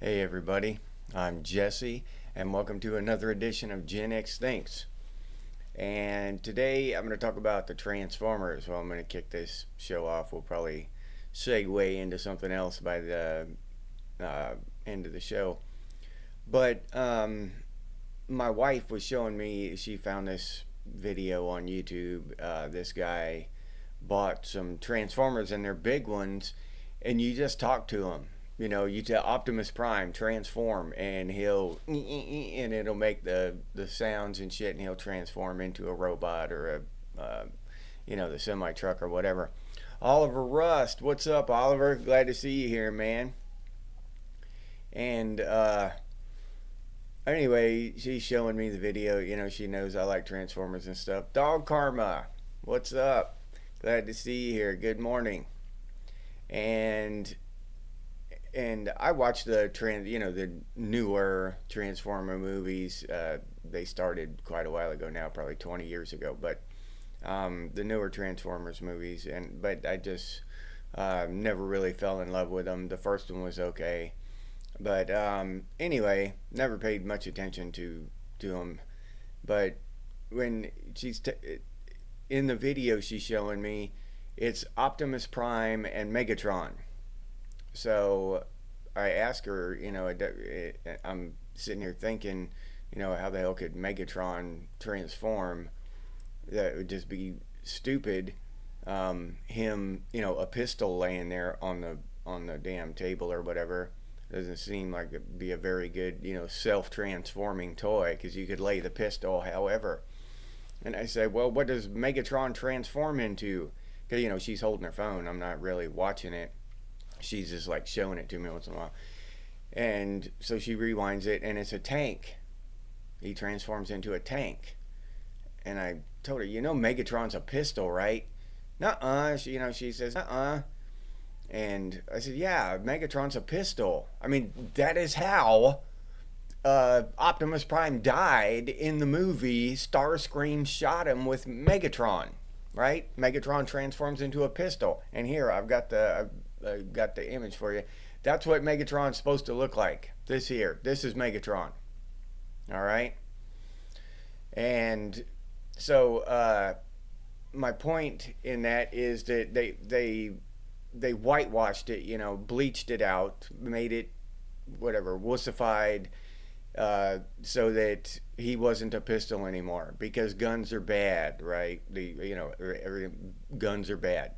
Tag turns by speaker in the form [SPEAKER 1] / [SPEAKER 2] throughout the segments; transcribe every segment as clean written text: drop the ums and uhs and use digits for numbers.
[SPEAKER 1] Hey everybody, I'm Jesse, and welcome to another edition of Gen X Thinks. And today I'm going to talk about the Transformers. Well, I'm going to kick this show off. We'll probably segue into something else by the end of the show. But my wife was showing me, she found this video on YouTube. This guy bought some Transformers, and they're big ones, and you just talk to him. You know, you tell Optimus Prime transform, and and it'll make the sounds and shit, and he'll transform into a robot or the semi truck or whatever. Oliver Rust, what's up, Oliver? Glad to see you here, man. And anyway, she's showing me the video. You know, she knows I like Transformers and stuff. Dog Karma, what's up? Glad to see you here. Good morning. And I watched the newer Transformer movies. They started quite a while ago now, probably 20 years ago. But the newer Transformers movies, but I just never really fell in love with them. The first one was okay, but anyway, never paid much attention to them. But when in the video she's showing me, it's Optimus Prime and Megatron. So I asked her, I'm sitting here thinking, how the hell could Megatron transform? That would just be stupid. Him, a pistol laying there on the damn table or whatever doesn't seem like it'd be a very good, self-transforming toy, because you could lay the pistol however. And I said, well, what does Megatron transform into? Because, she's holding her phone. I'm not really watching it. She's just like showing it to me once in a while. And so she rewinds it, and it's a tank. He transforms into a tank. And I told her, Megatron's a pistol, right? Nuh-uh. She says, nuh-uh. And I said, yeah, Megatron's a pistol. I mean, that is how Optimus Prime died in the movie. Starscream shot him with Megatron, right? Megatron transforms into a pistol. And here, I've got the image for you. That's what Megatron's supposed to look like. This is Megatron. All right. And so my point in that is that they whitewashed it, bleached it out, made it whatever, wussified, so that he wasn't a pistol anymore, because guns are bad, right? Guns are bad.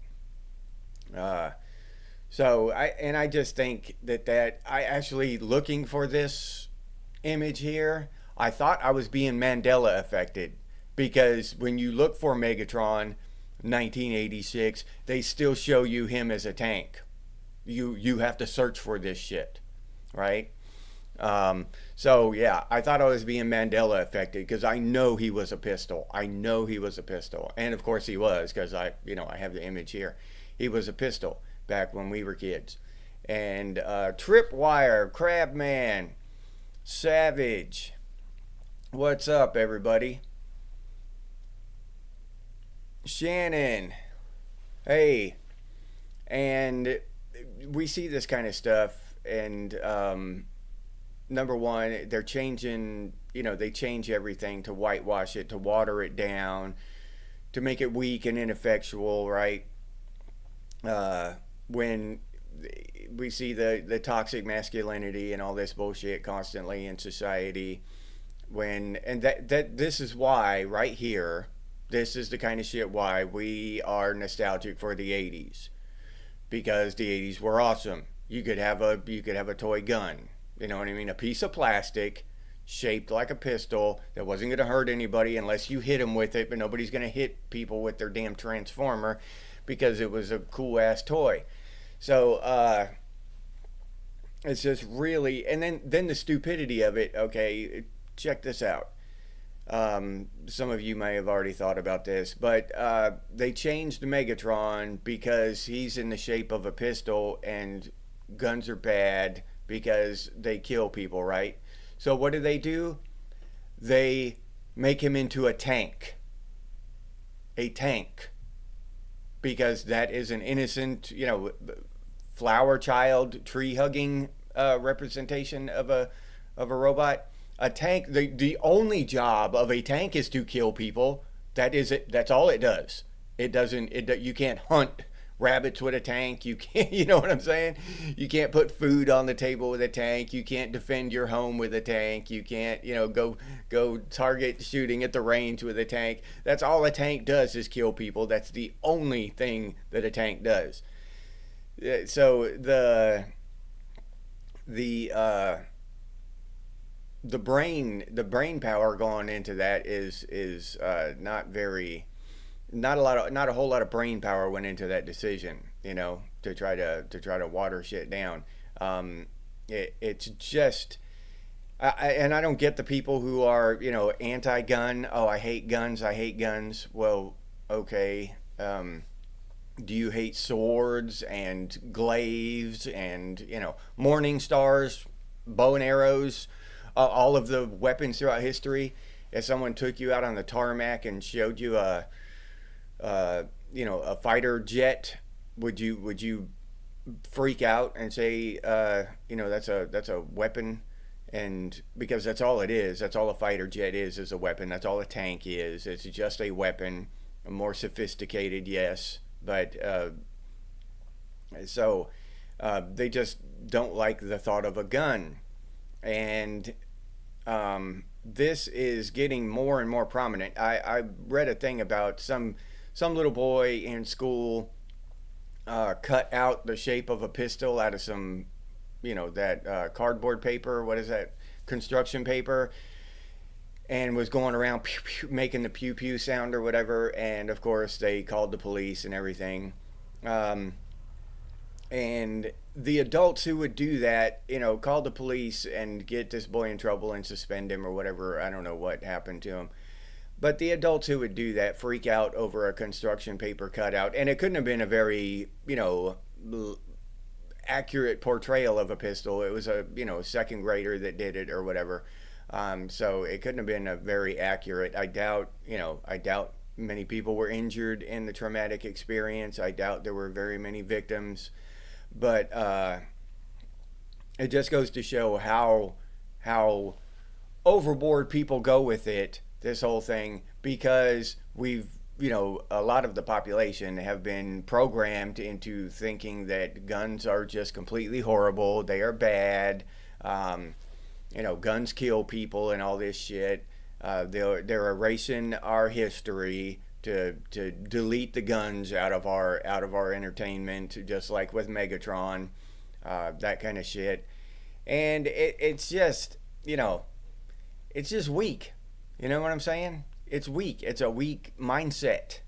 [SPEAKER 1] So I just think that I actually, looking for this image here, I thought I was being Mandela affected, because when you look for Megatron 1986, they still show you him as a tank. You have to search for this shit, right? So yeah, I thought I was being Mandela affected, because I know he was a pistol. And of course he was, because I have the image here. He was a pistol back when we were kids. And Tripwire, Crabman, Savage, what's up, everybody? Shannon, hey. And we see this kind of stuff, and number one, they're changing, they change everything to whitewash it, to water it down, to make it weak and ineffectual, right? When we see the toxic masculinity and all this bullshit constantly in society, this is why right here, this is the kind of shit why we are nostalgic for the 80s, because the 80s were awesome. You could have a toy gun, you know what I mean, a piece of plastic shaped like a pistol that wasn't going to hurt anybody unless you hit them with it, but nobody's going to hit people with their damn Transformer, because it was a cool ass toy. So it's just really, and then the stupidity of it. Okay, check this out. Some of you may have already thought about this, but they changed Megatron because he's in the shape of a pistol, and guns are bad because they kill people, right? So what do? They make him into a tank. Because that is an innocent, flower child, tree hugging representation of a robot. A tank, the only job of a tank is to kill people. That is it. That's all it does. It doesn't. You can't hunt rabbits with a tank. You can't. You know what I'm saying? You can't put food on the table with a tank. You can't defend your home with a tank. You can't. Go target shooting at the range with a tank. That's all a tank does is kill people. That's the only thing that a tank does. So the the brain power going into that is not a whole lot of brain power went into that decision, to try to water shit down. It's just and I don't get the people who are anti-gun. Oh, I hate guns, I hate guns. Well, okay. Do you hate swords and glaives and morning stars, bow and arrows, all of the weapons throughout history? If someone took you out on the tarmac and showed you a fighter jet, would you freak out and say that's a weapon? And because that's all it is. That's all a fighter jet is a weapon. That's all a tank is. It's just a weapon. More sophisticated, yes, but so they just don't like the thought of a gun. And this is getting more and more prominent. I read a thing about some little boy in school cut out the shape of a pistol out of some that cardboard paper. What is that? Construction paper. And was going around pew, pew, making the pew pew sound or whatever. And of course they called the police and everything. And the adults who would do that, call the police and get this boy in trouble and suspend him or whatever. I don't know what happened to him. But the adults who would do that freak out over a construction paper cutout. And it couldn't have been a very, accurate portrayal of a pistol. It was a, second grader that did it or whatever. So it couldn't have been a very accurate. I doubt many people were injured in the traumatic experience. I doubt there were very many victims. But it just goes to show how overboard people go with it, this whole thing, because a lot of the population have been programmed into thinking that guns are just completely horrible. They are bad. Guns kill people and all this shit. They're erasing our history to delete the guns out of our entertainment, just like with Megatron, that kind of shit. And it's just weak. You know what I'm saying? It's weak. It's a weak mindset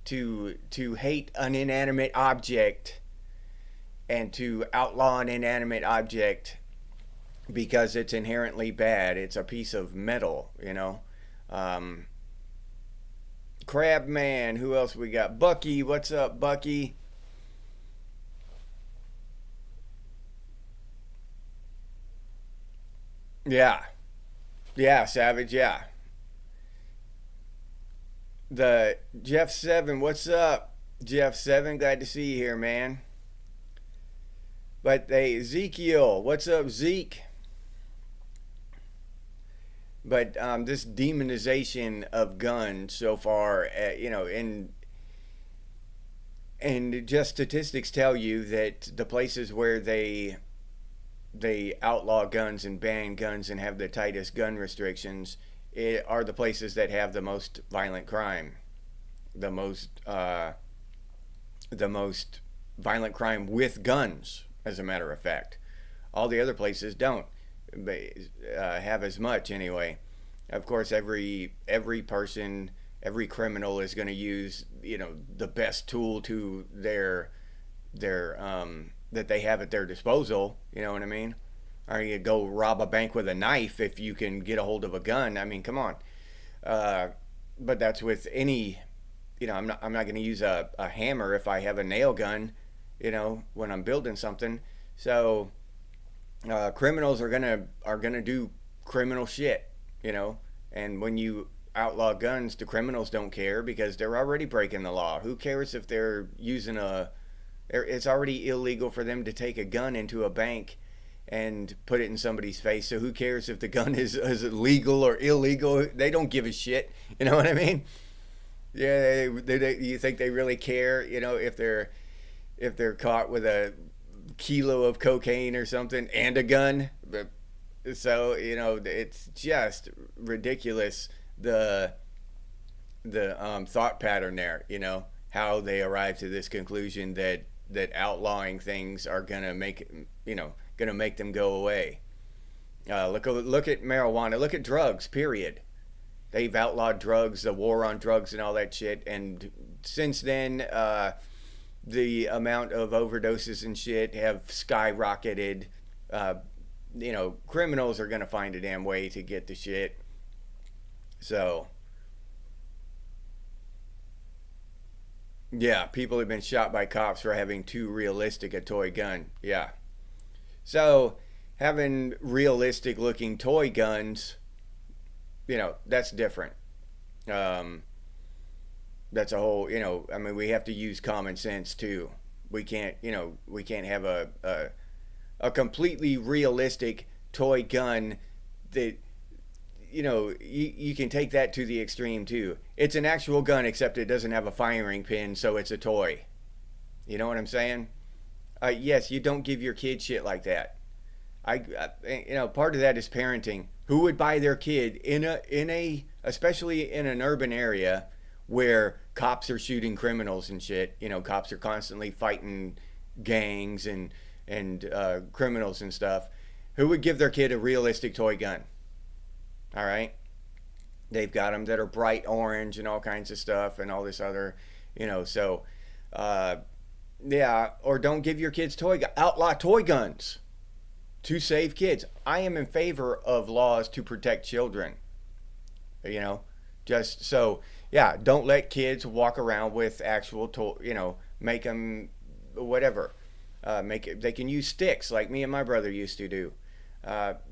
[SPEAKER 1] to hate an inanimate object and to outlaw an inanimate object because it's inherently bad. It's a piece of metal, Crab Man, who else we got? Bucky, what's up, Bucky? Yeah. Yeah, Savage, yeah. The Jeff 7, what's up? Jeff 7, glad to see you here, man. But Ezekiel, what's up, Zeke? But this demonization of guns so far, and just statistics tell you that the places where they outlaw guns and ban guns and have the tightest gun restrictions are the places that have the most violent crime, the most violent crime with guns, as a matter of fact. All the other places don't have as much anyway. Of course, every person, every criminal is going to use the best tool to their that they have at their disposal. You know what I mean? Or you go rob a bank with a knife if you can get a hold of a gun. I mean, come on. But that's with any. I'm not going to use a hammer if I have a nail gun. When I'm building something. So criminals are gonna do criminal shit. And when you outlaw guns, the criminals don't care because they're already breaking the law. Who cares if they're using it's already illegal for them to take a gun into a bank and put it in somebody's face. So who cares if the gun is legal or illegal? They don't give a shit. You know what I mean? Yeah, you think they really care? You know, if they're caught with a kilo of cocaine or something and a gun. But so you know, it's just ridiculous the thought pattern there. You know how they arrive to this conclusion that outlawing things are gonna make gonna make them go away. Look at marijuana. Look at drugs. Period. They've outlawed drugs, the war on drugs, and all that shit. And since then, the amount of overdoses and shit have skyrocketed. Uh, Criminals are gonna find a damn way to get the shit. So yeah, people have been shot by cops for having too realistic a toy gun. Yeah. So having realistic looking toy guns, that's different. Um, that's a whole, I mean, we have to use common sense too. We can't have a completely realistic toy gun that, you can take that to the extreme too. It's an actual gun, except it doesn't have a firing pin, so it's a toy. You know what I'm saying? Yes, you don't give your kid shit like that. Part of that is parenting. Who would buy their kid especially in an urban area where cops are shooting criminals and shit? Cops are constantly fighting gangs and criminals and stuff. Who would give their kid a realistic toy gun? All right, they've got them that are bright orange and all kinds of stuff and all this other, So, uh, yeah. Or don't give your kids outlaw toy guns to save kids. I am in favor of laws to protect children. You know, just so yeah. Don't let kids walk around with actual toy. Make them whatever. Make it. They can use sticks like me and my brother used to do.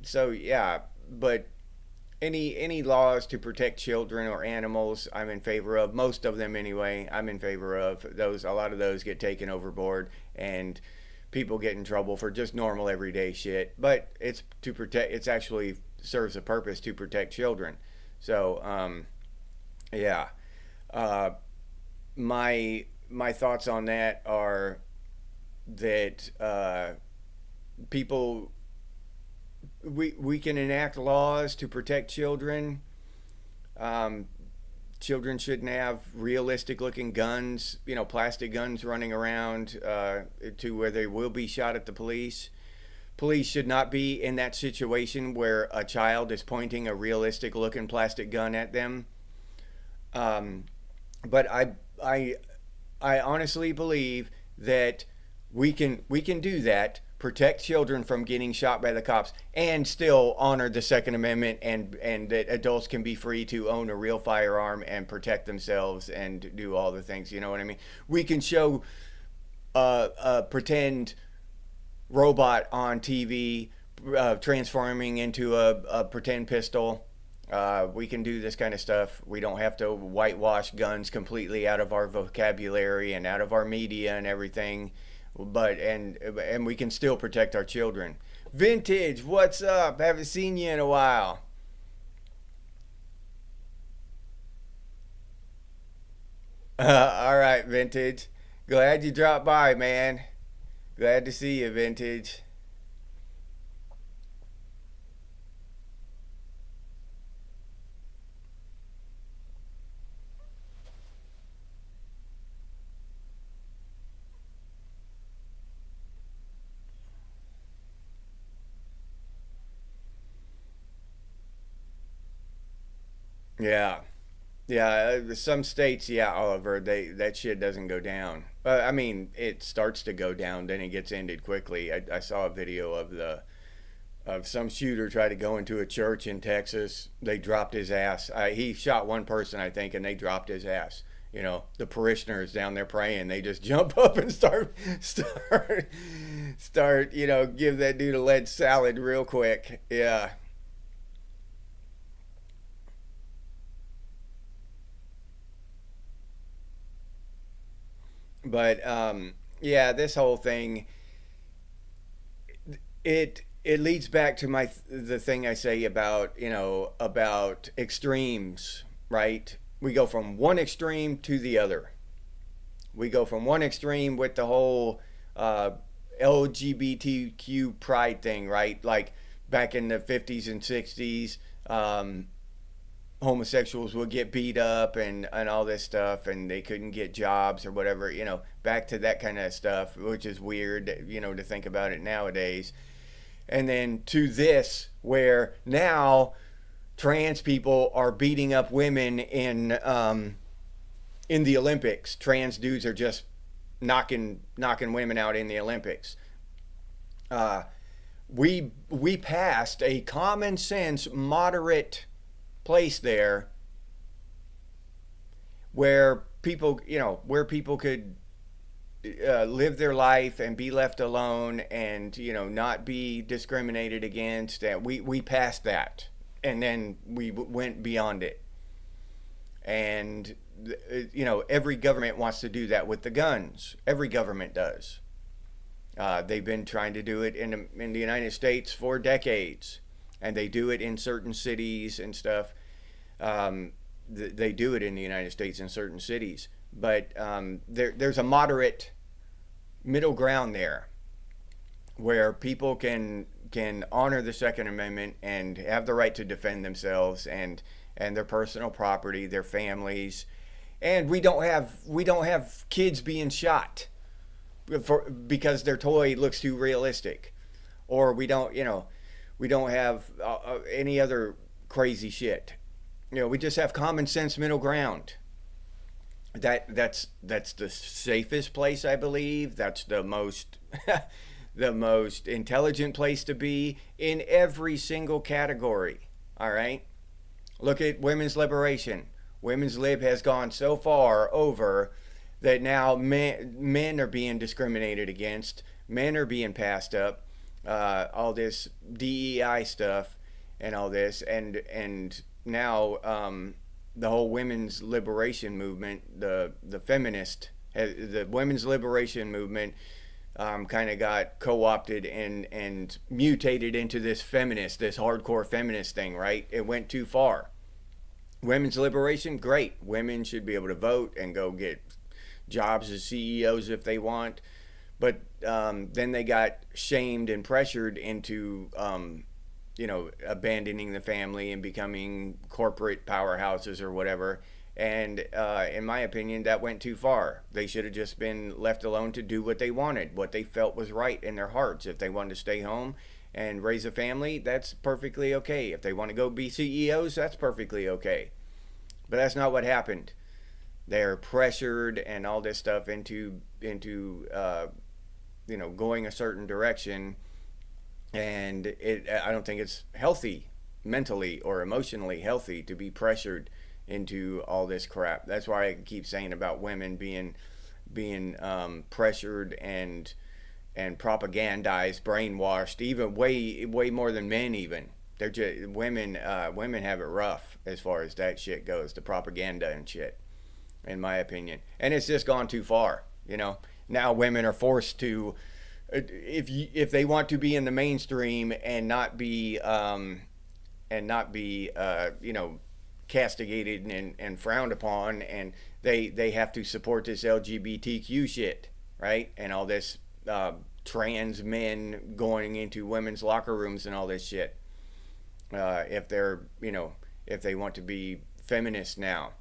[SPEAKER 1] So yeah, but any laws to protect children or animals, I'm in favor of. Most of them anyway, I'm in favor of. Those A lot of those get taken overboard, and people get in trouble for just normal everyday shit. But it's to protect. It's actually serves a purpose to protect children. So yeah, uh, my thoughts on that are that people we can enact laws to protect children. Um, Children shouldn't have realistic looking guns, plastic guns running around to where they will be shot at the police. Police should not be in that situation where a child is pointing a realistic looking plastic gun at them. Um, but I I honestly believe that we can do that, protect children from getting shot by the cops, and still honor the Second Amendment, and that adults can be free to own a real firearm and protect themselves and do all the things. You know what I mean? We can show pretend robot on TV transforming into a pretend pistol. We can do this kind of stuff. We don't have to whitewash guns completely out of our vocabulary and out of our media and everything. But and we can still protect our children. Vintage, what's up? Haven't seen you in a while. All right, Vintage. Glad you dropped by, man. Glad to see you, Vintage. Yeah. Yeah, some states, yeah, Oliver, that shit doesn't go down. I mean, it starts to go down, then it gets ended quickly. I saw a video of some shooter tried to go into a church in Texas. They dropped his ass. He shot one person, I think, and they dropped his ass. The parishioners down there praying, they just jump up and start. Give that dude a lead salad real quick. Yeah, but yeah, this whole thing, it it leads back to the thing I say about, about extremes, right? We go from one extreme to the other. We go from one extreme with the whole uh, LGBTQ pride thing, right? Like back in the 50s and 60s, um, homosexuals would get beat up and all this stuff, and they couldn't get jobs or whatever, back to that kind of stuff, which is weird, to think about it nowadays. And then to this, where now trans people are beating up women in the Olympics. Trans dudes are just knocking women out in the Olympics. Uh, we passed a common sense, moderate place there where people could live their life and be left alone and not be discriminated against. And we passed that, and then we went beyond it. And every government wants to do that with the guns. Every government does. They've been trying to do it in the United States for decades, and they do it in certain cities and stuff. They do it in the United States in certain cities, but there's a moderate middle ground there where people can honor the Second Amendment and have the right to defend themselves and their personal property, their families, and we don't have kids being shot because their toy looks too realistic, or we don't have any other crazy shit. We just have common sense middle ground. That's the safest place, I believe. That's the most the most intelligent place to be in every single category. All right. Look at women's liberation. Women's lib has gone so far over that now men are being discriminated against. Men are being passed up. All this DEI stuff and all this, and now the whole women's liberation movement, the women's liberation movement, kind of got co-opted and mutated into this hardcore feminist thing, right? It went too far. Women's liberation, great. Women should be able to vote and go get jobs as CEOs if they want. But then they got shamed and pressured into, abandoning the family and becoming corporate powerhouses or whatever. And in my opinion, that went too far. They should have just been left alone to do what they wanted, what they felt was right in their hearts. If they wanted to stay home and raise a family, that's perfectly okay. If they want to go be CEOs, that's perfectly okay. But that's not what happened. They're pressured and all this stuff into going a certain direction, and I don't think it's healthy, mentally or emotionally healthy, to be pressured into all this crap. That's why I keep saying about women being pressured and propagandized, brainwashed, even way more than men. Even they're just women have it rough as far as that shit goes, the propaganda and shit, in my opinion. And it's just gone too far. Now women are forced to, if they want to be in the mainstream and not be castigated and frowned upon, and they have to support this LGBTQ shit, right? And all this trans men going into women's locker rooms and all this shit. If they want to be feminists now,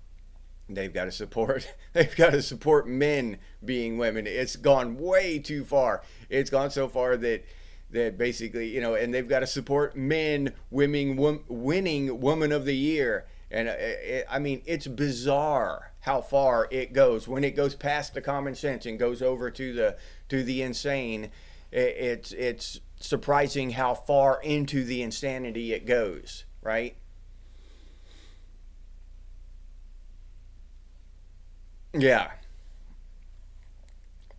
[SPEAKER 1] they've got to support men being women. It's gone way too far. It's gone so far that basically, and they've got to support men winning Woman of the Year. And it's bizarre how far it goes. When it goes past the common sense and goes over to the insane, it's surprising how far into the insanity it goes, right? Yeah.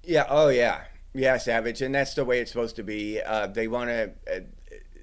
[SPEAKER 1] Yeah. Oh, yeah. Yeah, Savage. And that's the way it's supposed to be. They want to.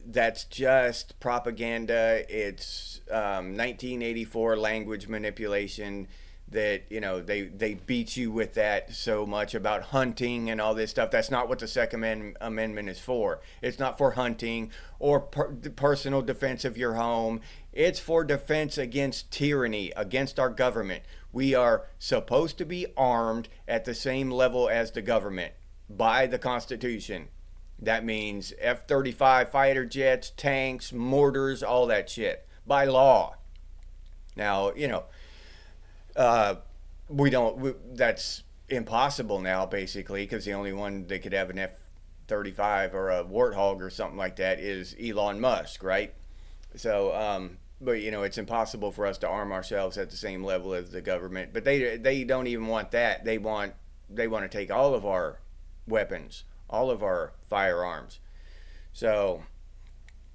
[SPEAKER 1] That's just propaganda. It's 1984 language manipulation. that they beat you with that so much about hunting and all this stuff. That's not what the Second Amendment is for. It's not for hunting or personal defense of your home. It's for defense against tyranny, against our government. We are supposed to be armed at the same level as the government by the Constitution. That means F-35 fighter jets, tanks, mortars, all that shit by law. Now, uh, that's impossible now, basically, because the only one that could have an F-35 or a Warthog or something like that is Elon Musk, right? So, but it's impossible for us to arm ourselves at the same level as the government. But they don't even want that. They want to take all of our weapons, all of our firearms. So,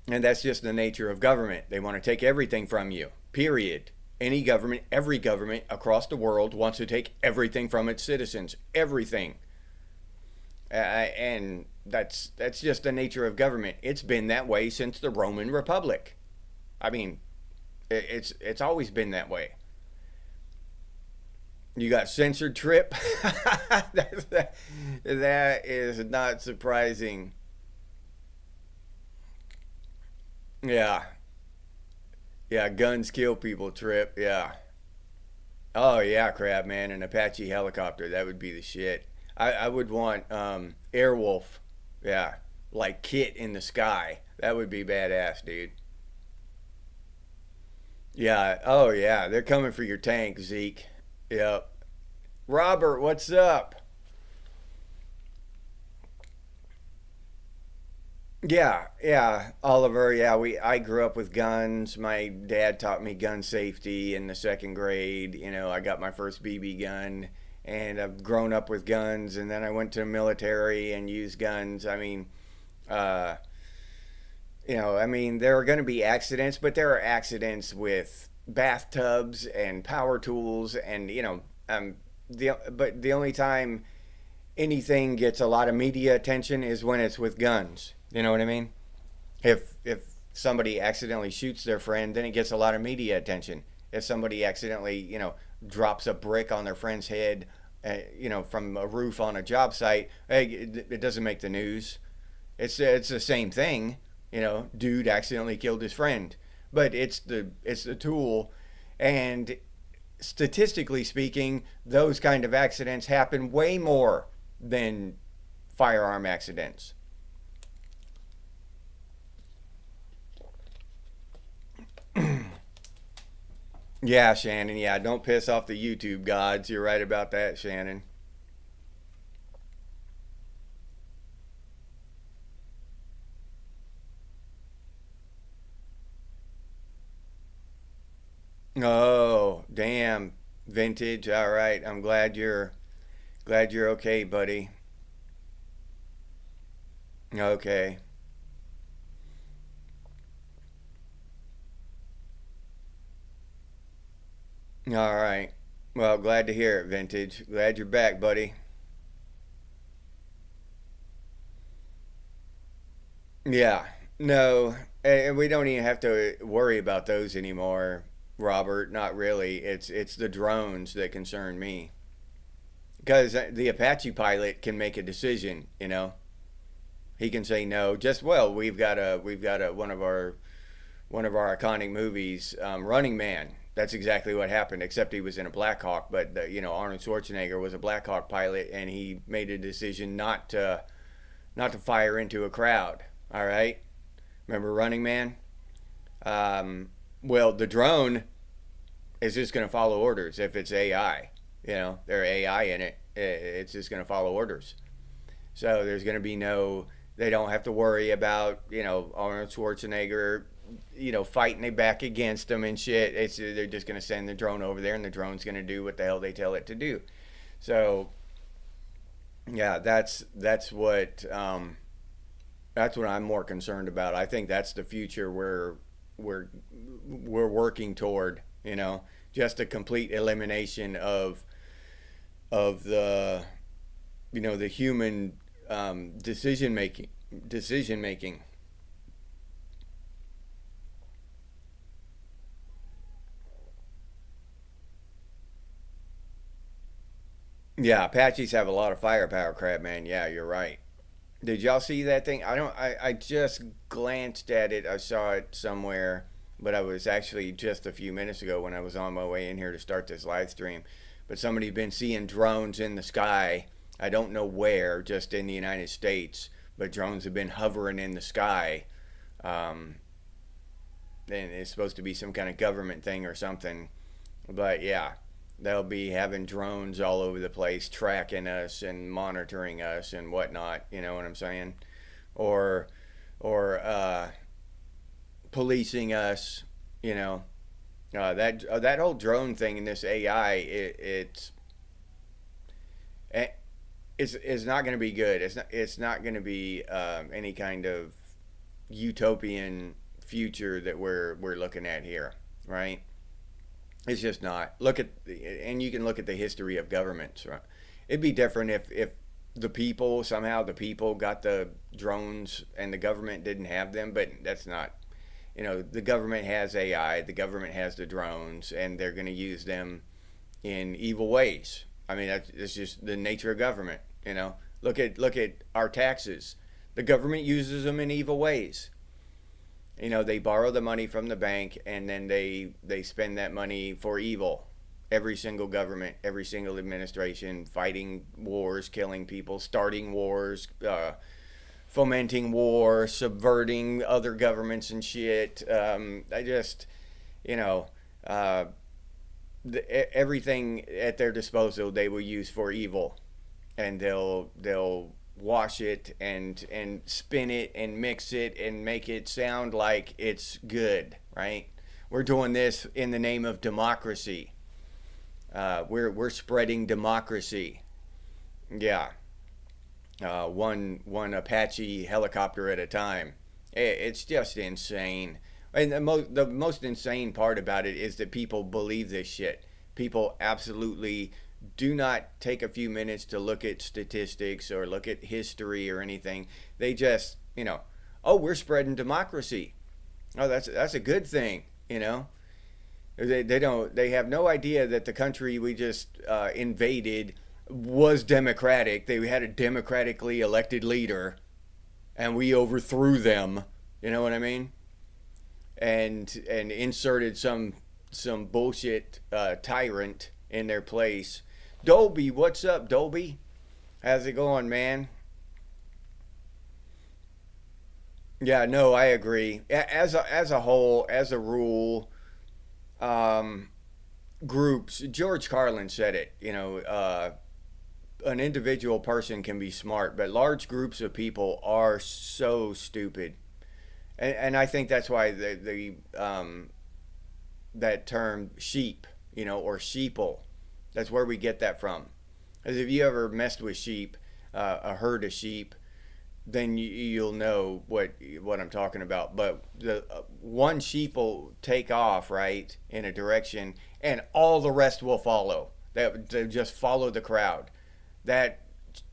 [SPEAKER 1] and that's just the nature of government. They want to take everything from you. Period. Any government, every government across the world wants to take everything from its citizens. Everything. And that's just the nature of government. It's been that way since the Roman Republic. I mean, it's always been that way. You got censored, Trip. That is not surprising. Yeah, yeah. Guns kill people, Trip. Yeah. Oh yeah, crap, man. An Apache helicopter. That would be the shit. I would want Airwolf. Yeah, like Kit in the sky. That would be badass, dude. Yeah. Oh yeah. They're coming for your tank, Zeke. Yep. Robert, what's up? Yeah, yeah, Oliver. Yeah, I grew up with guns. My dad taught me gun safety in the second grade. I got my first BB gun, and I've grown up with guns. And then I went to the military and used guns. I mean, uh, there are going to be accidents, but there are accidents with bathtubs and power tools, and the only time anything gets a lot of media attention is when it's with guns. You know what I mean? If somebody accidentally shoots their friend, then it gets a lot of media attention. If somebody accidentally, drops a brick on their friend's head, from a roof on a job site, hey, it doesn't make the news. It's the same thing. Dude accidentally killed his friend, but it's the tool, and statistically speaking, those kind of accidents happen way more than firearm accidents. Yeah, Shannon. Yeah, don't piss off the YouTube gods. You're right about that, Shannon. Oh, damn. Vintage. All right. I'm glad you're okay, buddy. Okay. All right. Well, glad to hear it, Vintage. Glad you're back, buddy. Yeah. No, and we don't even have to worry about those anymore, Robert. Not really. It's the drones that concern me. Because the Apache pilot can make a decision, he can say no. Just, well, we've got a one of our iconic movies, Running Man. That's exactly what happened, except he was in a Black Hawk. But Arnold Schwarzenegger was a Black Hawk pilot, and he made a decision not to fire into a crowd. All right, remember Running Man? Well, the drone is just going to follow orders if it's AI. There are AI in it. It's just going to follow orders. So there's going to be no. They don't have to worry about Arnold Schwarzenegger fighting it back against them and shit. They're just going to send the drone over there, and the drone's going to do what the hell they tell it to do. So yeah, that's what I'm more concerned about. I think that's the future where we're we're working toward. Just a complete elimination of the human decision making. Yeah, Apaches have a lot of firepower, crap, man. Yeah, you're right. Did y'all see that thing? I don't. I just glanced at it. I saw it somewhere, but I was actually just a few minutes ago when I was on my way in here to start this live stream. But somebody's been seeing drones in the sky. I don't know where, just in the United States, but drones have been hovering in the sky. Um, and it's supposed to be some kind of government thing or something. But yeah, they'll be having drones all over the place tracking us and monitoring us and whatnot. You know what I'm saying? Or or policing us. You know, that whole drone thing and this AI, eh, it's not going to be good. It's not going to be any kind of utopian future that we're looking at here, right? It's just not. And you can look at the history of governments. Right? It'd be different if the people, somehow the people got the drones and the government didn't have them, but that's not. The government has AI, the government has the drones, and they're going to use them in evil ways. I mean, that's just the nature of government. Look at our taxes. The government uses them in evil ways. They borrow the money from the bank and then they spend that money for evil. Every single government, every single administration, fighting wars, killing people, starting wars, fomenting war, subverting other governments and shit. I just, you know, uh, everything at their disposal they will use for evil, and they'll wash it and spin it and mix it and make it sound like it's good, right? We're doing this in the name of democracy. We're spreading democracy. Yeah, one Apache helicopter at a time. It's just insane. And the most insane part about it is that people believe this shit. People absolutely do not take a few minutes to look at statistics or look at history or anything. They just, oh, we're spreading democracy. Oh, that's a good thing, you know. They have no idea that the country we just invaded was democratic. They had a democratically elected leader, and we overthrew them. You know what I mean? And inserted some bullshit tyrant in their place. Dolby, what's up, Dolby? How's it going, man? Yeah, no, I agree. As a whole, as a rule, um, groups. George Carlin said it. An individual person can be smart, but large groups of people are so stupid. And I think that's why that term sheep, or sheeple, that's where we get that from. As if you ever messed with sheep, a herd of sheep, then you'll know what I'm talking about. But the one sheep will take off right in a direction, and all the rest will follow. They just follow the crowd. That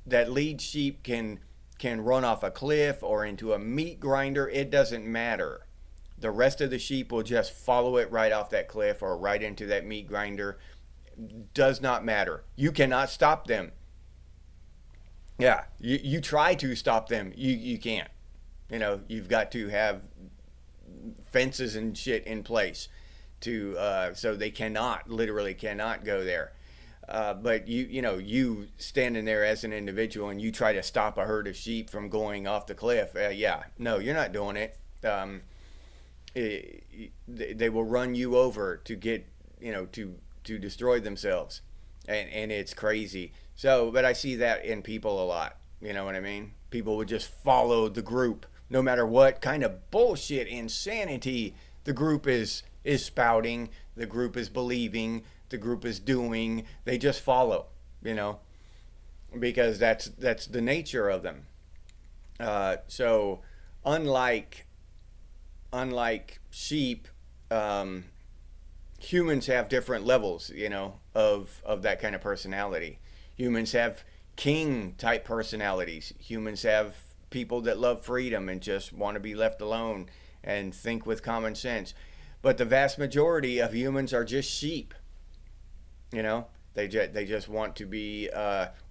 [SPEAKER 1] that lead sheep can run off a cliff or into a meat grinder. It doesn't matter. The rest of the sheep will just follow it right off that cliff or right into that meat grinder. Does not matter. You cannot stop them. Yeah, you try to stop them. You can't. You've got to have fences and shit in place to so they literally cannot go there. But you standing there as an individual and you try to stop a herd of sheep from going off the cliff. Yeah, no, you're not doing it. They will run you over to get to destroy themselves, and it's crazy. So, but I see that in people a lot. You know what I mean? People would just follow the group, no matter what kind of bullshit insanity the group is spouting, the group is believing, the group is doing. They just follow, you know, because that's the nature of them. So, unlike unlike sheep, um, humans have different levels, of that kind of personality. Humans have king type personalities. Humans have people that love freedom and just want to be left alone and think with common sense. But the vast majority of humans are just sheep, you know? They just want to be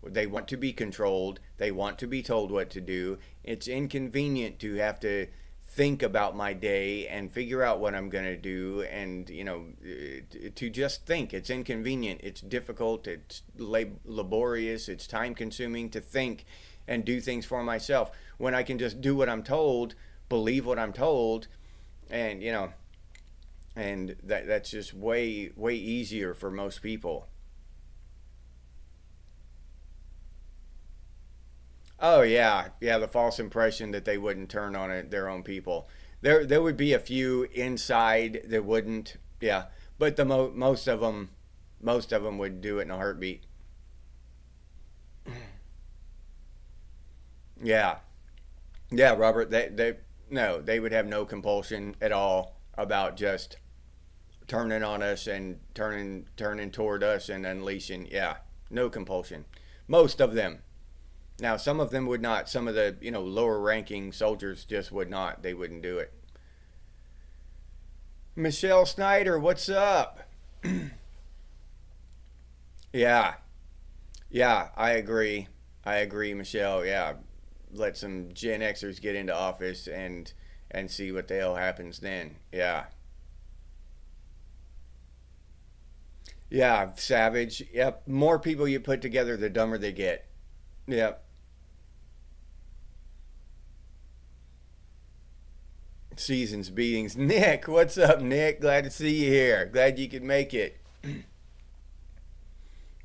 [SPEAKER 1] they want to be controlled. They want to be told what to do. It's inconvenient to have to think about my day and figure out what I'm going to do, and to just think. It's inconvenient, it's difficult, it's laborious, it's time consuming to think and do things for myself when I can just do what I'm told, believe what I'm told, and and that's just way easier for most people. Oh yeah, yeah. The false impression that they wouldn't turn on their own people. There would be a few inside that wouldn't. Yeah, but most of them would do it in a heartbeat. Yeah, yeah, Robert. They no, they would have no compulsion at all about just turning on us and turning toward us and unleashing. Yeah, no compulsion. Most of them. Now, some of them would not. Some of the lower ranking soldiers just would not. They wouldn't do it. Michelle Snyder, what's up? Yeah, yeah, I agree. I agree, Michelle. Yeah, let some Gen Xers get into office and see what the hell happens then. Yeah, yeah, savage. Yep. More people you put together, the dumber they get. Yep. Seasons beatings. Nick, what's up, Nick? Glad to see you here. Glad you could make it.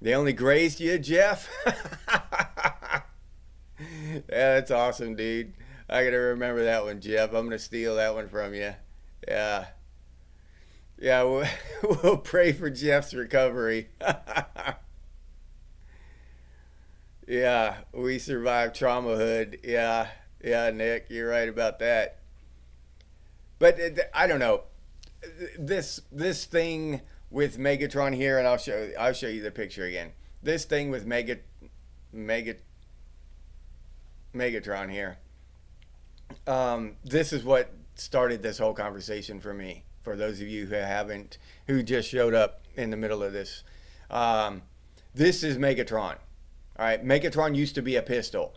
[SPEAKER 1] They only grazed you, Jeff? Yeah, that's awesome, dude. I gotta remember that one, Jeff. I'm gonna steal that one from you. Yeah. Yeah, we'll pray for Jeff's recovery. Yeah, we survived traumahood. Yeah, yeah, Nick, you're right about that. But I don't know. This thing with Megatron here, and I'll show you the picture again. This thing with Mega Megatron here. This is what started this whole conversation for me. For those of you who just showed up in the middle of this, um, this is Megatron. All right, Megatron used to be a pistol.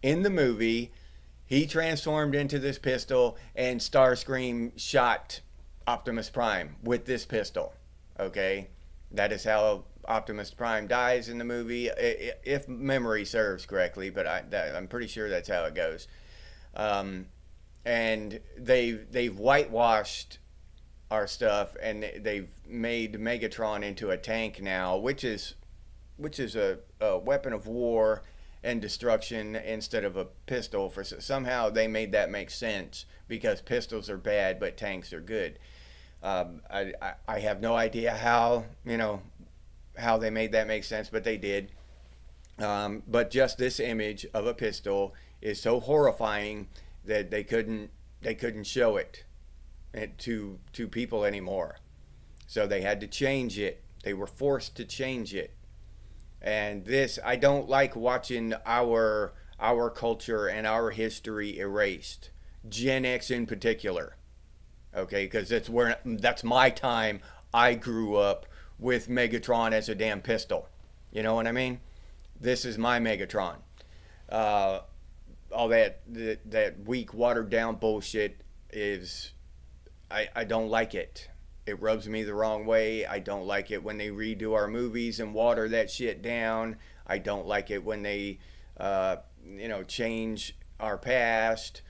[SPEAKER 1] In the movie, he transformed into this pistol, and Starscream shot Optimus Prime with this pistol. Okay, that is how Optimus Prime dies in the movie, if memory serves correctly. But I'm pretty sure that's how it goes. Um, and they've whitewashed our stuff, and they've made Megatron into a tank now, which is a weapon of war and destruction instead of a pistol. For somehow they made that make sense because pistols are bad but tanks are good. I have no idea how they made that make sense, but they did. But just this image of a pistol is so horrifying that they couldn't show it to people anymore. So they had to change it. They were forced to change it. And this, I don't like watching our culture and our history erased. Gen X in particular. Okay, because that's my time. I grew up with Megatron as a damn pistol. You know what I mean? This is my Megatron. Uh, all that weak, watered down bullshit is I don't like it. It rubs me the wrong way. I don't like it when they redo our movies and water that shit down. I don't like it when they, change our past.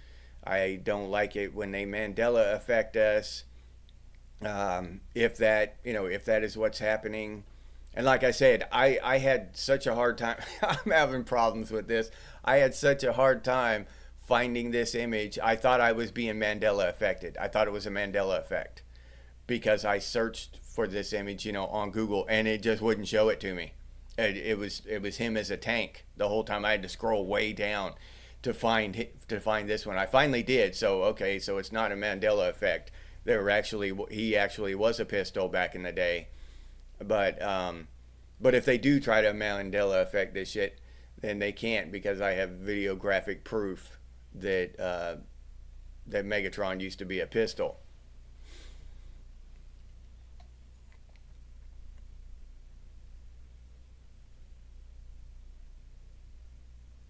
[SPEAKER 1] I don't like it when they Mandela affect us. If that is what's happening. And like I said, I had such a hard time. I'm having problems with this. I had such a hard time finding this image. I thought I was being Mandela affected. I thought it was a Mandela effect because I searched for this image, on Google, and it just wouldn't show it to me. It was him as a tank the whole time. I had to scroll way down to find this one. I finally did. So okay, so it's not a Mandela effect. He actually was a pistol back in the day, but if they do try to Mandela effect this shit, then they can't because I have videographic proof that Megatron used to be a pistol.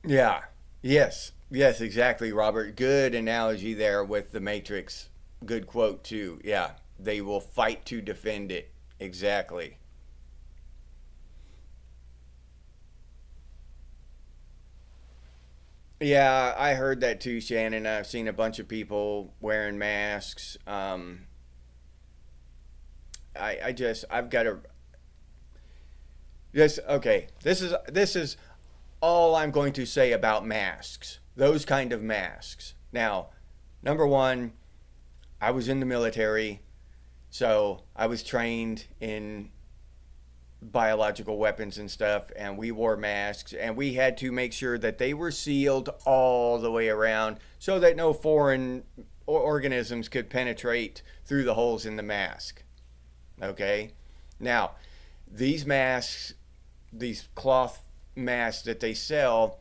[SPEAKER 1] Yeah. Yes. Yes, exactly, Robert. Good analogy there with the Matrix. Good quote too. Yeah. They will fight to defend it. Exactly. Yeah, I heard that too, Shannon. I've seen a bunch of people wearing masks. I've got to just okay. This is all I'm going to say about masks. Those kind of masks. Now, number one, I was in the military, so I was trained in biological weapons and stuff, and we wore masks, and we had to make sure that they were sealed all the way around so that no foreign organisms could penetrate through the holes in the mask. Okay? Now, these masks, these cloth masks that they sell,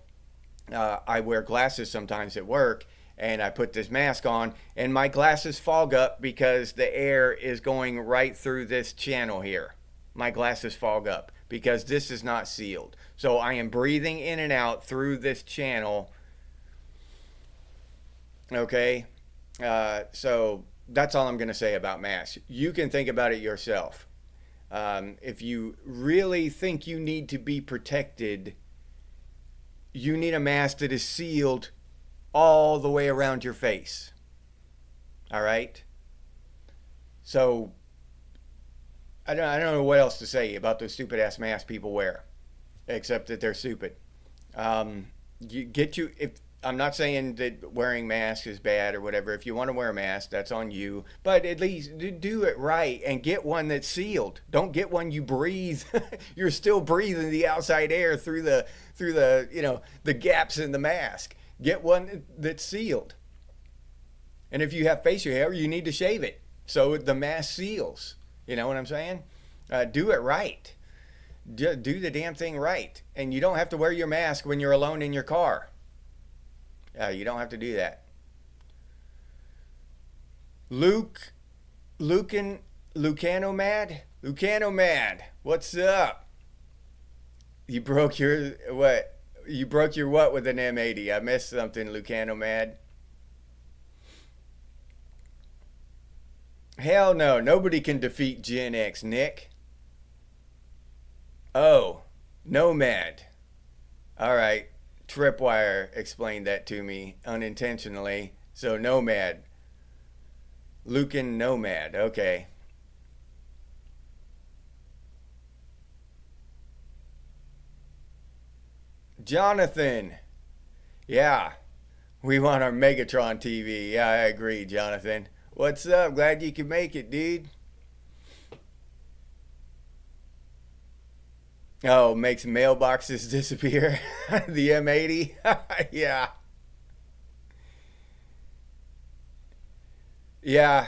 [SPEAKER 1] I wear glasses sometimes at work, and I put this mask on, and my glasses fog up because the air is going right through this channel here. My glasses fog up because this is not sealed. So I am breathing in and out through this channel. Okay? So that's all I'm going to say about masks. You can think about it yourself. If you really think you need to be protected, you need a mask that is sealed all the way around your face. All right? So I don't know what else to say about those stupid ass masks people wear, except that they're stupid. You get you if I'm not saying that wearing masks is bad or whatever. If you want to wear a mask, that's on you. But at least do it right and get one that's sealed. Don't get one you breathe. You're still breathing the outside air through the the gaps in the mask. Get one that's sealed. And if you have facial hair, you need to shave it so the mask seals. You know what I'm saying? Do it right. Do the damn thing right. And you don't have to wear your mask when you're alone in your car. You don't have to do that. Luke, Lucano Mad. What's up? You broke your what? You broke your what with an M80? I missed something, Lucano Mad. Hell no, nobody can defeat Gen X, Nick. Oh, Nomad. All right. Tripwire explained that to me unintentionally. So Nomad. Lucan Nomad. Okay. Jonathan. Yeah. We want our Megatron TV. Yeah, I agree, Jonathan. What's up? Glad you could make it, dude. Oh, makes mailboxes disappear. The M80. Yeah. Yeah.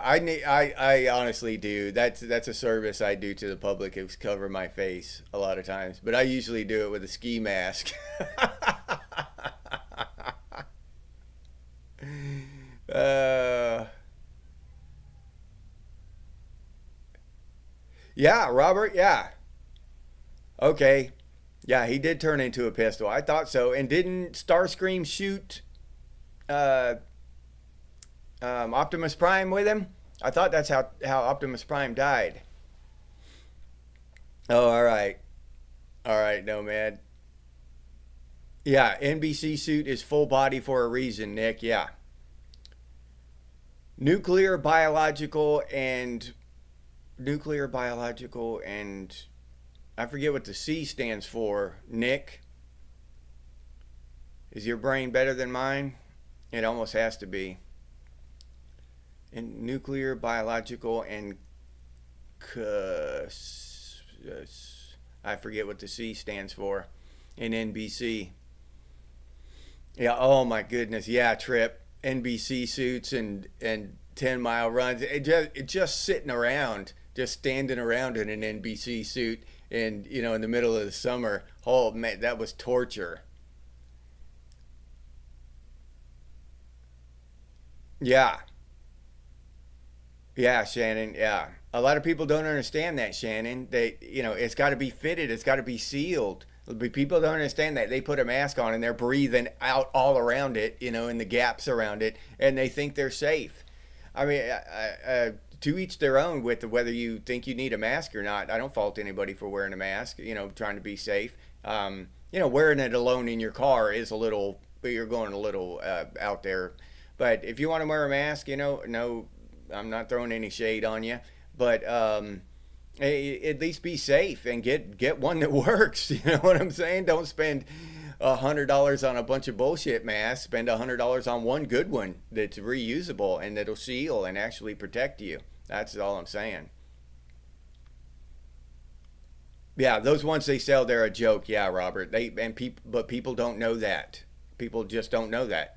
[SPEAKER 1] I honestly do. That's a service I do to the public is cover my face a lot of times. But I usually do it with a ski mask. uh yeah, Robert, yeah. Okay. Yeah, he did turn into a pistol. I thought so. And didn't Starscream shoot uh Optimus Prime with him? I thought that's how Optimus Prime died. Oh, all right. All right, Nomad. Yeah, NBC suit is full body for a reason, Nick. Yeah. Nuclear, biological, and biological, and I forget what the C stands for. Nick, is your brain better than mine? It almost has to be. And nuclear, biological, and I forget what the C stands for in NBC. Yeah. Oh my goodness. Yeah. Trip. NBC suits and 10 mile runs. It just sitting around, just standing around in an NBC suit, and in the middle of the summer. Oh man, that was torture. Yeah. Yeah, Shannon. Yeah. A lot of people don't understand that, Shannon. It's got to be fitted. It's got to be sealed. But people don't understand that. They put a mask on and they're breathing out all around it, in the gaps around it, and they think they're safe. I mean, to each their own with whether you think you need a mask or not. I don't fault anybody for wearing a mask, trying to be safe. Wearing it alone in your car is a little, you're going a little out there. But if you want to wear a mask, no, I'm not throwing any shade on you. But at least be safe and get one that works. You know what I'm saying? Don't spend $100 on a bunch of bullshit masks. Spend $100 on one good one that's reusable and that'll seal and actually protect you. That's all I'm saying. Yeah, those ones they sell, they're a joke. Yeah, Robert. But people don't know that. People just don't know that.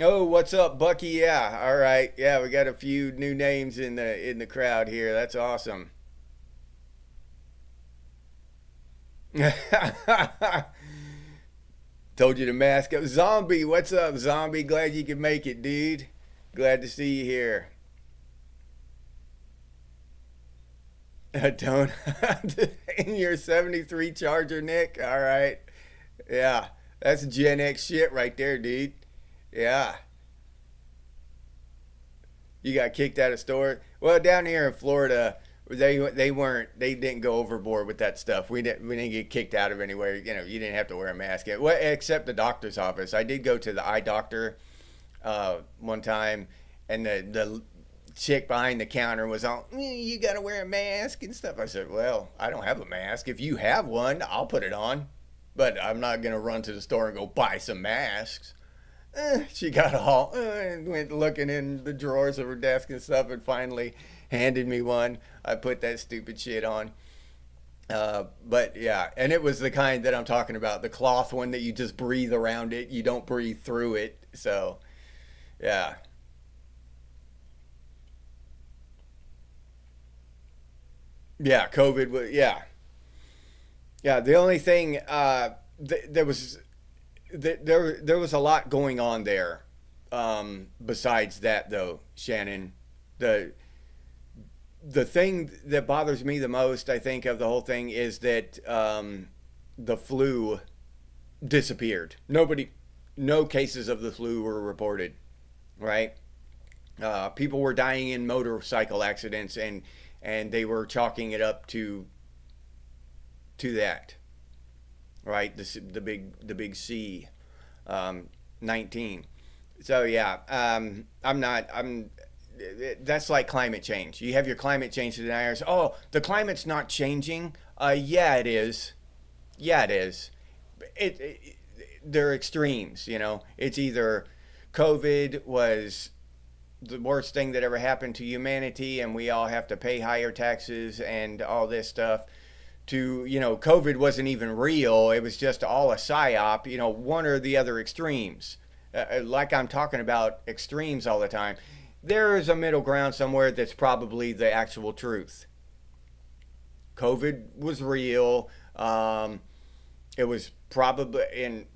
[SPEAKER 1] Oh, what's up, Bucky? Yeah, all right. Yeah, we got a few new names in the crowd here. That's awesome. Told you to mask up. Zombie, what's up, Zombie? Glad you could make it, dude. Glad to see you here. Don't in your 73 Charger, Nick. All right. Yeah, that's Gen X shit right there, dude. Yeah. You got kicked out of store. Well, down here in Florida, they didn't go overboard with that stuff. We didn't get kicked out of anywhere. You didn't have to wear a mask. Well, except the doctor's office. I did go to the eye doctor one time, and the chick behind the counter was all, you got to wear a mask and stuff. I said, well, I don't have a mask. If you have one, I'll put it on, but I'm not gonna run to the store and go buy some masks. She got all and went looking in the drawers of her desk and stuff, and finally handed me one. I put that stupid shit on. But yeah, and it was the kind that I'm talking about, the cloth one that you just breathe around it. You don't breathe through it. So yeah, yeah, COVID was yeah, yeah. The only thing there was there was a lot going on there. Besides that, though, Shannon, the the thing that bothers me the most, I think, of the whole thing is that the flu disappeared. No cases of the flu were reported, right? People were dying in motorcycle accidents, and they were chalking it up to that, right? The big C, 19. So yeah, I'm that's like climate change. You have your climate change deniers. Oh, the climate's not changing. Yeah, it is. Yeah, it is. It they're extremes. It's either COVID was the worst thing that ever happened to humanity, and we all have to pay higher taxes and all this stuff. To COVID wasn't even real. It was just all a psyop. One or the other extremes. Like I'm talking about extremes all the time. There is a middle ground somewhere that's probably the actual truth. COVID was real. It was probably in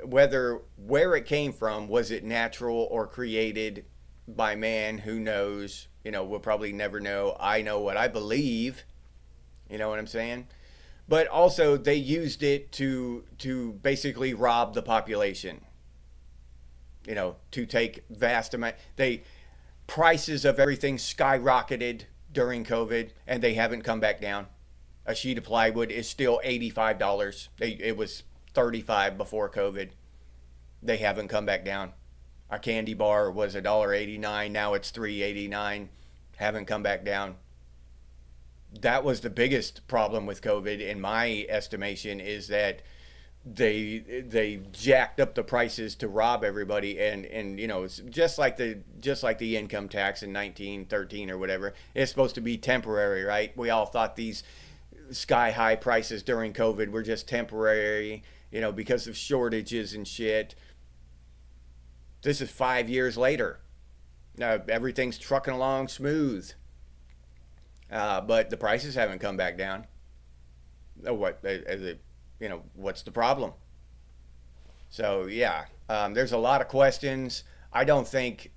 [SPEAKER 1] whether where it came from, was it natural or created by man? Who knows? We'll probably never know. I know what I believe. You know what I'm saying? But also they used it to basically rob the population. To take vast amount. Prices of everything skyrocketed during COVID, and they haven't come back down. A sheet of plywood is still $85. It was $35 before COVID. They haven't come back down. A candy bar was $1.89. Now it's $3.89. Haven't come back down. That was the biggest problem with COVID, in my estimation, is that they jacked up the prices to rob everybody, and it's just like the income tax in 1913 or whatever. It's supposed to be temporary, right? We all thought these sky high prices during COVID were just temporary, because of shortages and shit. This is 5 years later. Now everything's trucking along smooth, but the prices haven't come back down. What's the problem? So yeah, there's a lot of questions. I don't think,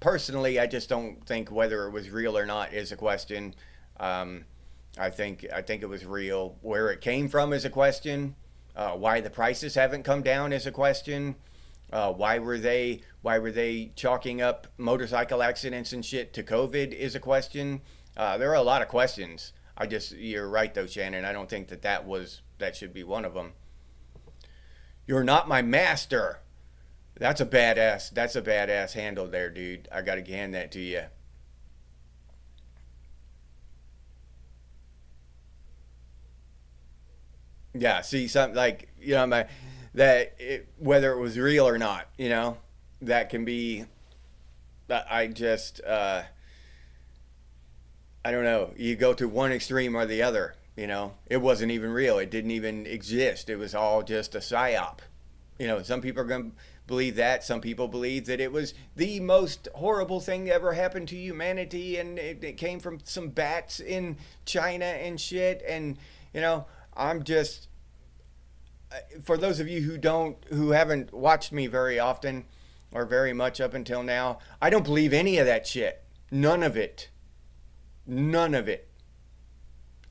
[SPEAKER 1] personally, I just don't think whether it was real or not is a question. I think it was real. Where it came from is a question. Why the prices haven't come down is a question. Why were they chalking up motorcycle accidents and shit to COVID is a question. There are a lot of questions. You're right though, Shannon. I don't think that should be one of them. You're not my master. That's a badass handle there, dude. I gotta hand that to you. Yeah, see, something like, whether it was real or not, that can be. I just, I don't know. You go to one extreme or the other. It wasn't even real. It didn't even exist. It was all just a psyop. Some people are going to believe that. Some people believe that it was the most horrible thing that ever happened to humanity, and it came from some bats in China and shit. And I'm just, for those of you who haven't watched me very often or very much up until now, I don't believe any of that shit. None of it. None of it.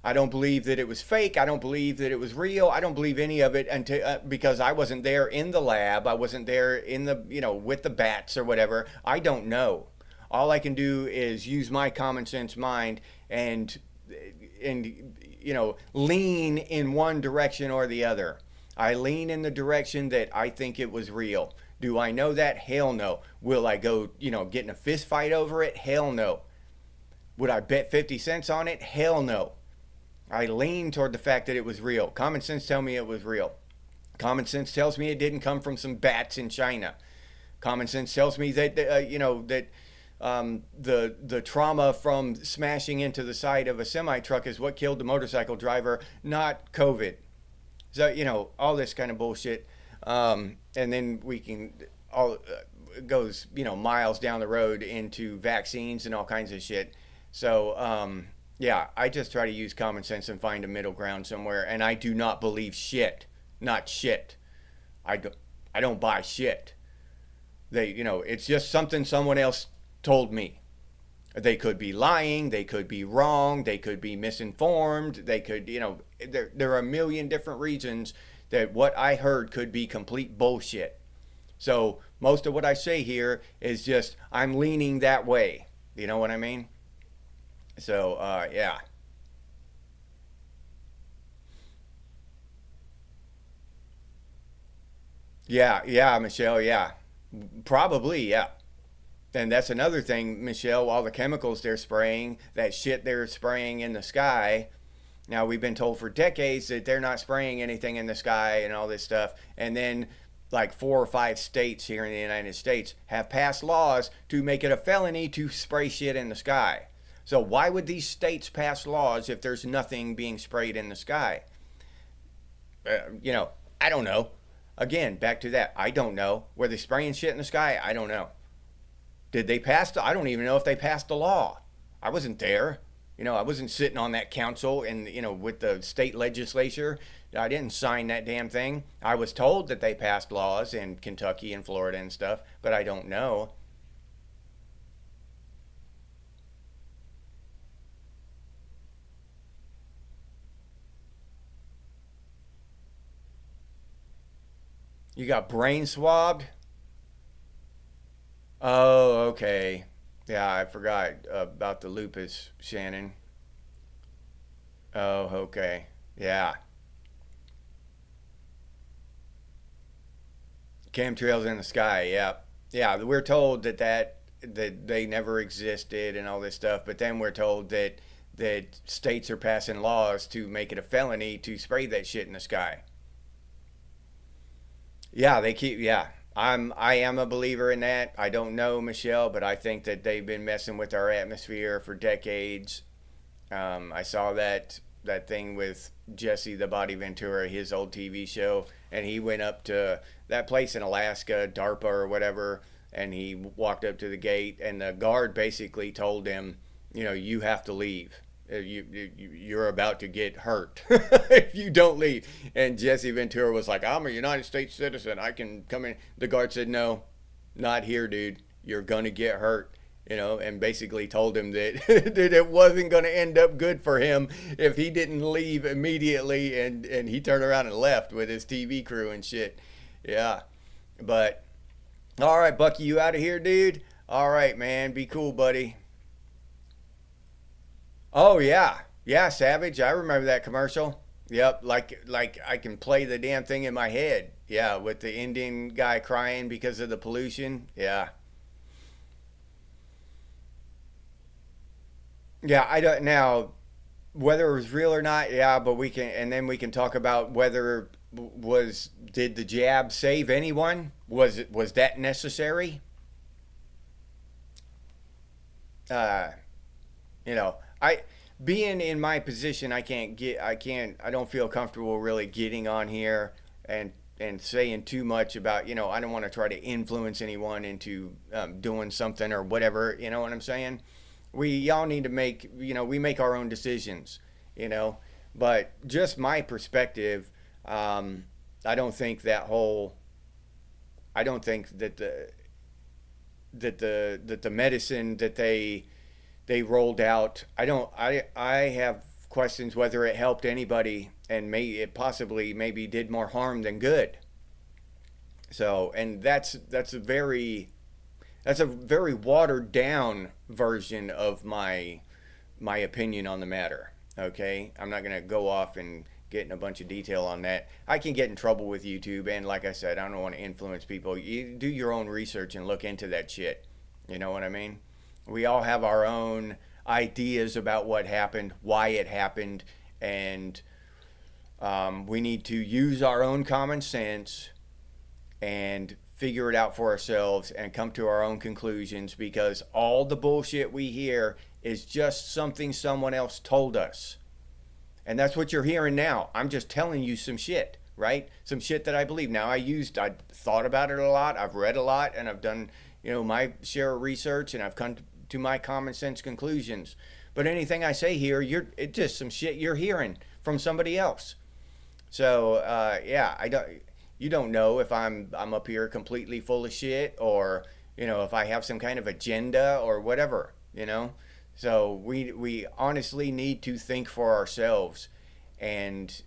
[SPEAKER 1] I don't believe that it was fake. I don't believe that it was real. I don't believe any of it until because I wasn't there in the lab. I wasn't there in the with the bats or whatever. I don't know. All I can do is use my common sense mind and lean in one direction or the other. I lean in the direction that I think it was real. Do I know that? Hell no. Will I go get in a fist fight over it? Hell no. Would I bet 50 cents on it? Hell no. I lean toward the fact that it was real. Common sense tells me it was real. Common sense tells me it didn't come from some bats in China. Common sense tells me that the trauma from smashing into the side of a semi truck is what killed the motorcycle driver, not COVID. So all this kind of bullshit, and then we can all goes miles down the road into vaccines and all kinds of shit. So yeah, I just try to use common sense and find a middle ground somewhere. And I do not believe shit, not shit. I don't buy shit. It's just something someone else told me. They could be lying, they could be wrong, they could be misinformed, they could, there are a million different reasons that what I heard could be complete bullshit. So most of what I say here is just I'm leaning that way. You know what I mean? So yeah. Yeah, Michelle, yeah. Probably, yeah. And that's another thing, Michelle, all the chemicals they're spraying, that shit they're spraying in the sky. Now, we've been told for decades that they're not spraying anything in the sky and all this stuff. And then, like 4 or 5 states here in the United States have passed laws to make it a felony to spray shit in the sky. So, why would these states pass laws if there's nothing being sprayed in the sky? I don't know. Again, back to that. I don't know. Were they spraying shit in the sky? I don't know. Did they pass I don't even know if they passed the law. I wasn't there. I wasn't sitting on that council and, with the state legislature. I didn't sign that damn thing. I was told that they passed laws in Kentucky and Florida and stuff, but I don't know. You got brain swabbed? Oh, okay. Yeah, I forgot about the lupus, Shannon. Oh, okay. Yeah. Chemtrails in the sky. Yeah. Yeah, we're told that they never existed and all this stuff, but then we're told that states are passing laws to make it a felony to spray that shit in the sky. Yeah, they keep yeah. I am a believer in that. I don't know, Michelle, but I think that they've been messing with our atmosphere for decades. I saw that thing with Jesse the Body Ventura, his old TV show, and he went up to that place in Alaska, DARPA or whatever, and he walked up to the gate, and the guard basically told him, you have to leave. You're about to get hurt if you don't leave. And Jesse Ventura was like, I'm a United States citizen. I can come in. The guard said, no, not here, dude. You're going to get hurt. and basically told him that, that it wasn't going to end up good for him if he didn't leave immediately, and he turned around and left with his TV crew and shit. Yeah. But, all right, Bucky, you out of here, dude? All right, man. Be cool, buddy. Oh, yeah. Yeah, Savage. I remember that commercial. Yep, like I can play the damn thing in my head. Yeah, with the Indian guy crying because of the pollution. Yeah. Yeah, I don't now whether it was real or not. Yeah, but we can, and then we can talk about whether was did the jab save anyone? Was that necessary? Uh, I being in my position, I don't feel comfortable really getting on here and saying too much about, I don't want to try to influence anyone into doing something or whatever. You know what I'm saying? We y'all need to make, we make our own decisions, you know. But just my perspective, um, I don't think that whole I don't think that the medicine that they rolled out. I have questions whether it helped anybody, and may it possibly maybe did more harm than good. So, and that's a very watered down version of my opinion on the matter. Okay, I'm not gonna go off and get in a bunch of detail on that. I can get in trouble with YouTube, and like I said, I don't want to influence people. You do your own research and look into that shit. You know what I mean? We all have our own ideas about what happened, why it happened, and we need to use our own common sense and figure it out for ourselves and come to our own conclusions, because all the bullshit we hear is just something someone else told us. And that's what you're hearing now. I'm just telling you some shit, right? Some shit that I believe. Now, I thought about it a lot. I've read a lot, and I've done, my share of research, and I've come to my common sense conclusions. But anything I say here, it's just some shit you're hearing from somebody else. So, yeah, you don't know if I'm up here completely full of shit, or, if I have some kind of agenda or whatever, you know? So we honestly need to think for ourselves, and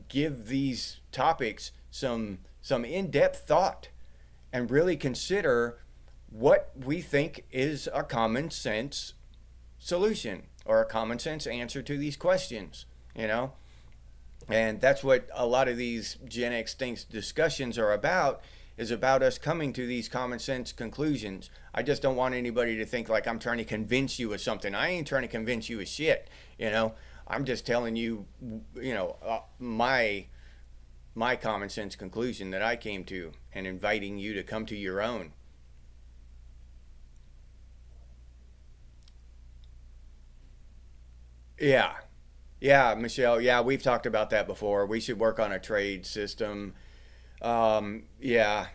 [SPEAKER 1] give these topics some in-depth thought, and really consider what we think is a common sense solution or a common sense answer to these questions, you know? And that's what a lot of these Gen X Thinks discussions are about, is about us coming to these common sense conclusions. I just don't want anybody to think like I'm trying to convince you of something. I ain't trying to convince you of shit, you know. I'm just telling you, my common sense conclusion that I came to, and inviting you to come to your own. Yeah. Yeah, Michelle. Yeah, we've talked about that before. We should work on a trade system. Yeah.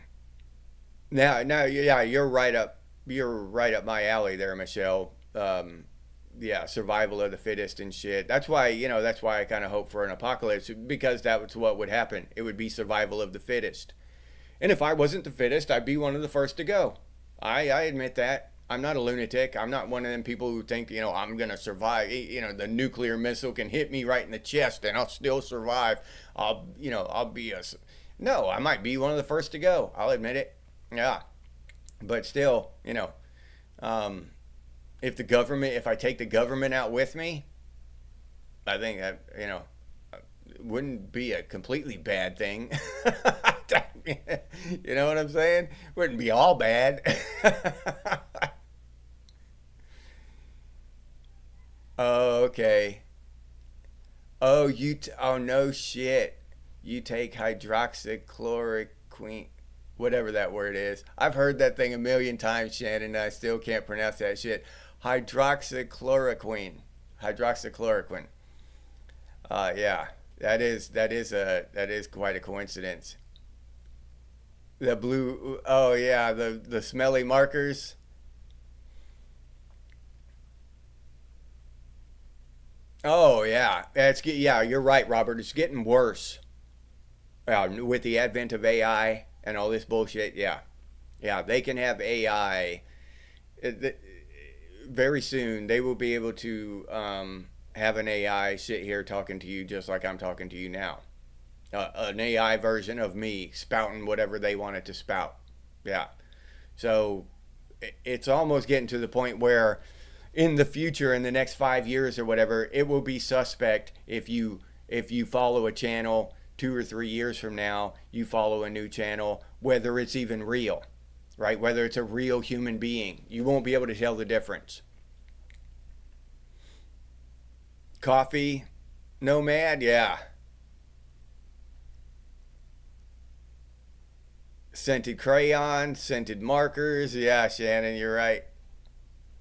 [SPEAKER 1] Now, yeah, you're right up my alley there, Michelle. Yeah, survival of the fittest and shit. That's why I kind of hope for an apocalypse, because that's what would happen. It would be survival of the fittest. And if I wasn't the fittest, I'd be one of the first to go. I admit that. I'm not a lunatic. I'm not one of them people who think, I'm going to survive. The nuclear missile can hit me right in the chest and I'll still survive. I'll be a. No, I might be one of the first to go. I'll admit it. Yeah. But still, um, if I take the government out with me, I think that, it wouldn't be a completely bad thing. You know what I'm saying? Wouldn't be all bad. Oh, okay. Oh, no shit. You take hydroxychloroquine, whatever that word is. I've heard that thing a million times, Shannon, and I still can't pronounce that shit. Hydroxychloroquine. Hydroxychloroquine. Yeah. That is quite a coincidence. The blue, oh yeah, the smelly markers. Oh yeah, yeah. You're right, Robert. It's getting worse. With the advent of AI and all this bullshit. Yeah, yeah. They can have AI. very soon they will be able to have an AI sit here talking to you just like I'm talking to you now. An AI version of me spouting whatever they want it to spout. Yeah. So it's almost getting to the point where in the future, in the next 5 years or whatever, it will be suspect if you follow a channel 2 or 3 years from now, you follow a new channel, whether it's even real, right? Whether it's a real human being, you won't be able to tell the difference. Coffee nomad, yeah. Scented crayons, scented markers, yeah, Shannon, you're right.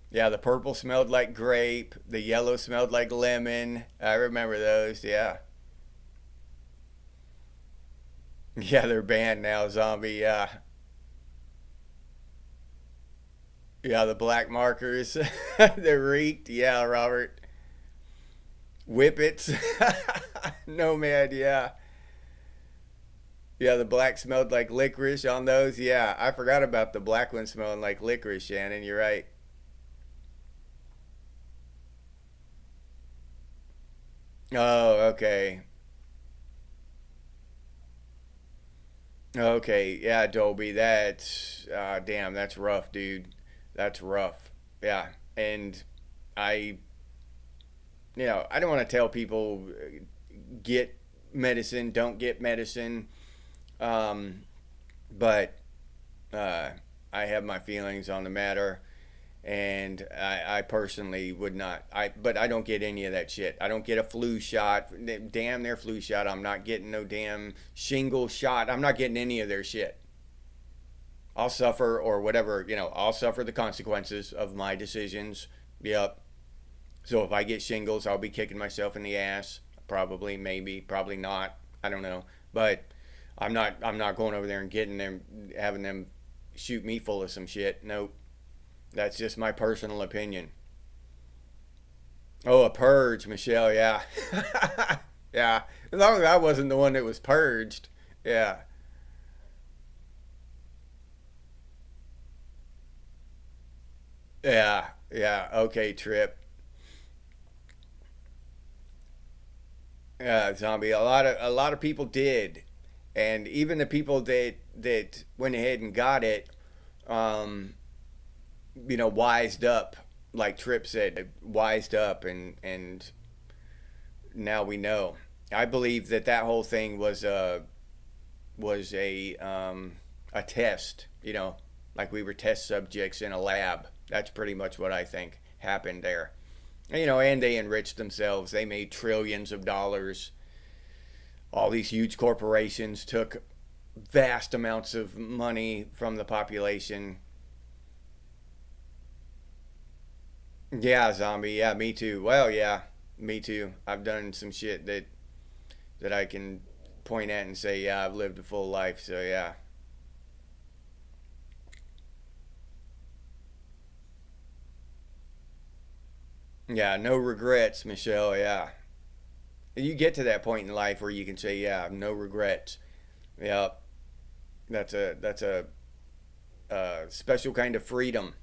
[SPEAKER 1] Yeah, the purple smelled like grape, the yellow smelled like lemon. I remember those, yeah. Yeah, they're banned now, zombie, yeah. Yeah, the black markers, they're reeked, yeah, Robert. Whippets, nomad, yeah. Yeah, the black smelled like licorice on those. Yeah, I forgot about the black one smelling like licorice, Shannon. You're right. Oh, okay. Okay. Yeah, Dolby. That's damn, that's rough, dude. That's rough. Yeah. And I I don't want to tell people get medicine, don't get medicine. Um, but uh, I have my feelings on the matter. And I personally would not. But I don't get any of that shit. I don't get a flu shot. Damn their flu shot. I'm not getting no damn shingle shot. I'm not getting any of their shit. I'll suffer or whatever. I'll suffer the consequences of my decisions. Yep. So if I get shingles, I'll be kicking myself in the ass. Probably, maybe, probably not. I don't know. But I'm not. I'm not going over there and getting them, having them shoot me full of some shit. Nope. That's just my personal opinion. Oh, a purge, Michelle. Yeah, yeah. As long as I wasn't the one that was purged. Yeah, yeah, yeah. Okay, Trip. Yeah, zombie. A lot of people did, and even the people that went ahead and got it, um, wised up. Like Trip said, wised up, and now we know. I believe that whole thing was a test. Like we were test subjects in a lab. That's pretty much what I think happened there. And they enriched themselves. They made trillions of dollars. All these huge corporations took vast amounts of money from the population. Yeah, zombie. Yeah, me too. Well, yeah, me too. I've done some shit that I can point at and say, yeah, I've lived a full life. So yeah, yeah, no regrets, Michelle. Yeah, you get to that point in life where you can say, yeah, no regrets. Yep, that's a special kind of freedom.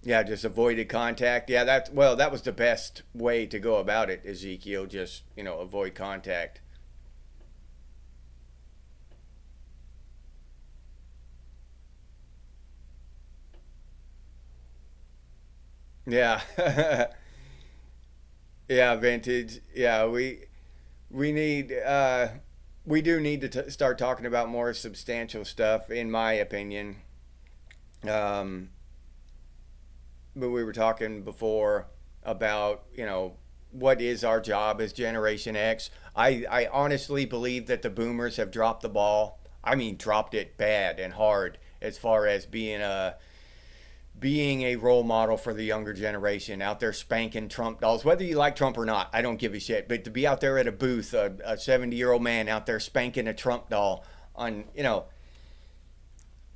[SPEAKER 1] Yeah, just avoided contact. Yeah, that was the best way to go about it, Ezekiel. Just avoid contact. Yeah, yeah, vintage. Yeah, we need we do need to start talking about more substantial stuff, in my opinion. Um, but we were talking before about what is our job as Generation X. I honestly believe that the Boomers have dropped the ball. I mean, dropped it bad and hard as far as being a role model for the younger generation out there spanking Trump dolls, whether you like Trump or not. I don't give a shit. But to be out there at a booth, a 70-year-old man out there spanking a Trump doll on,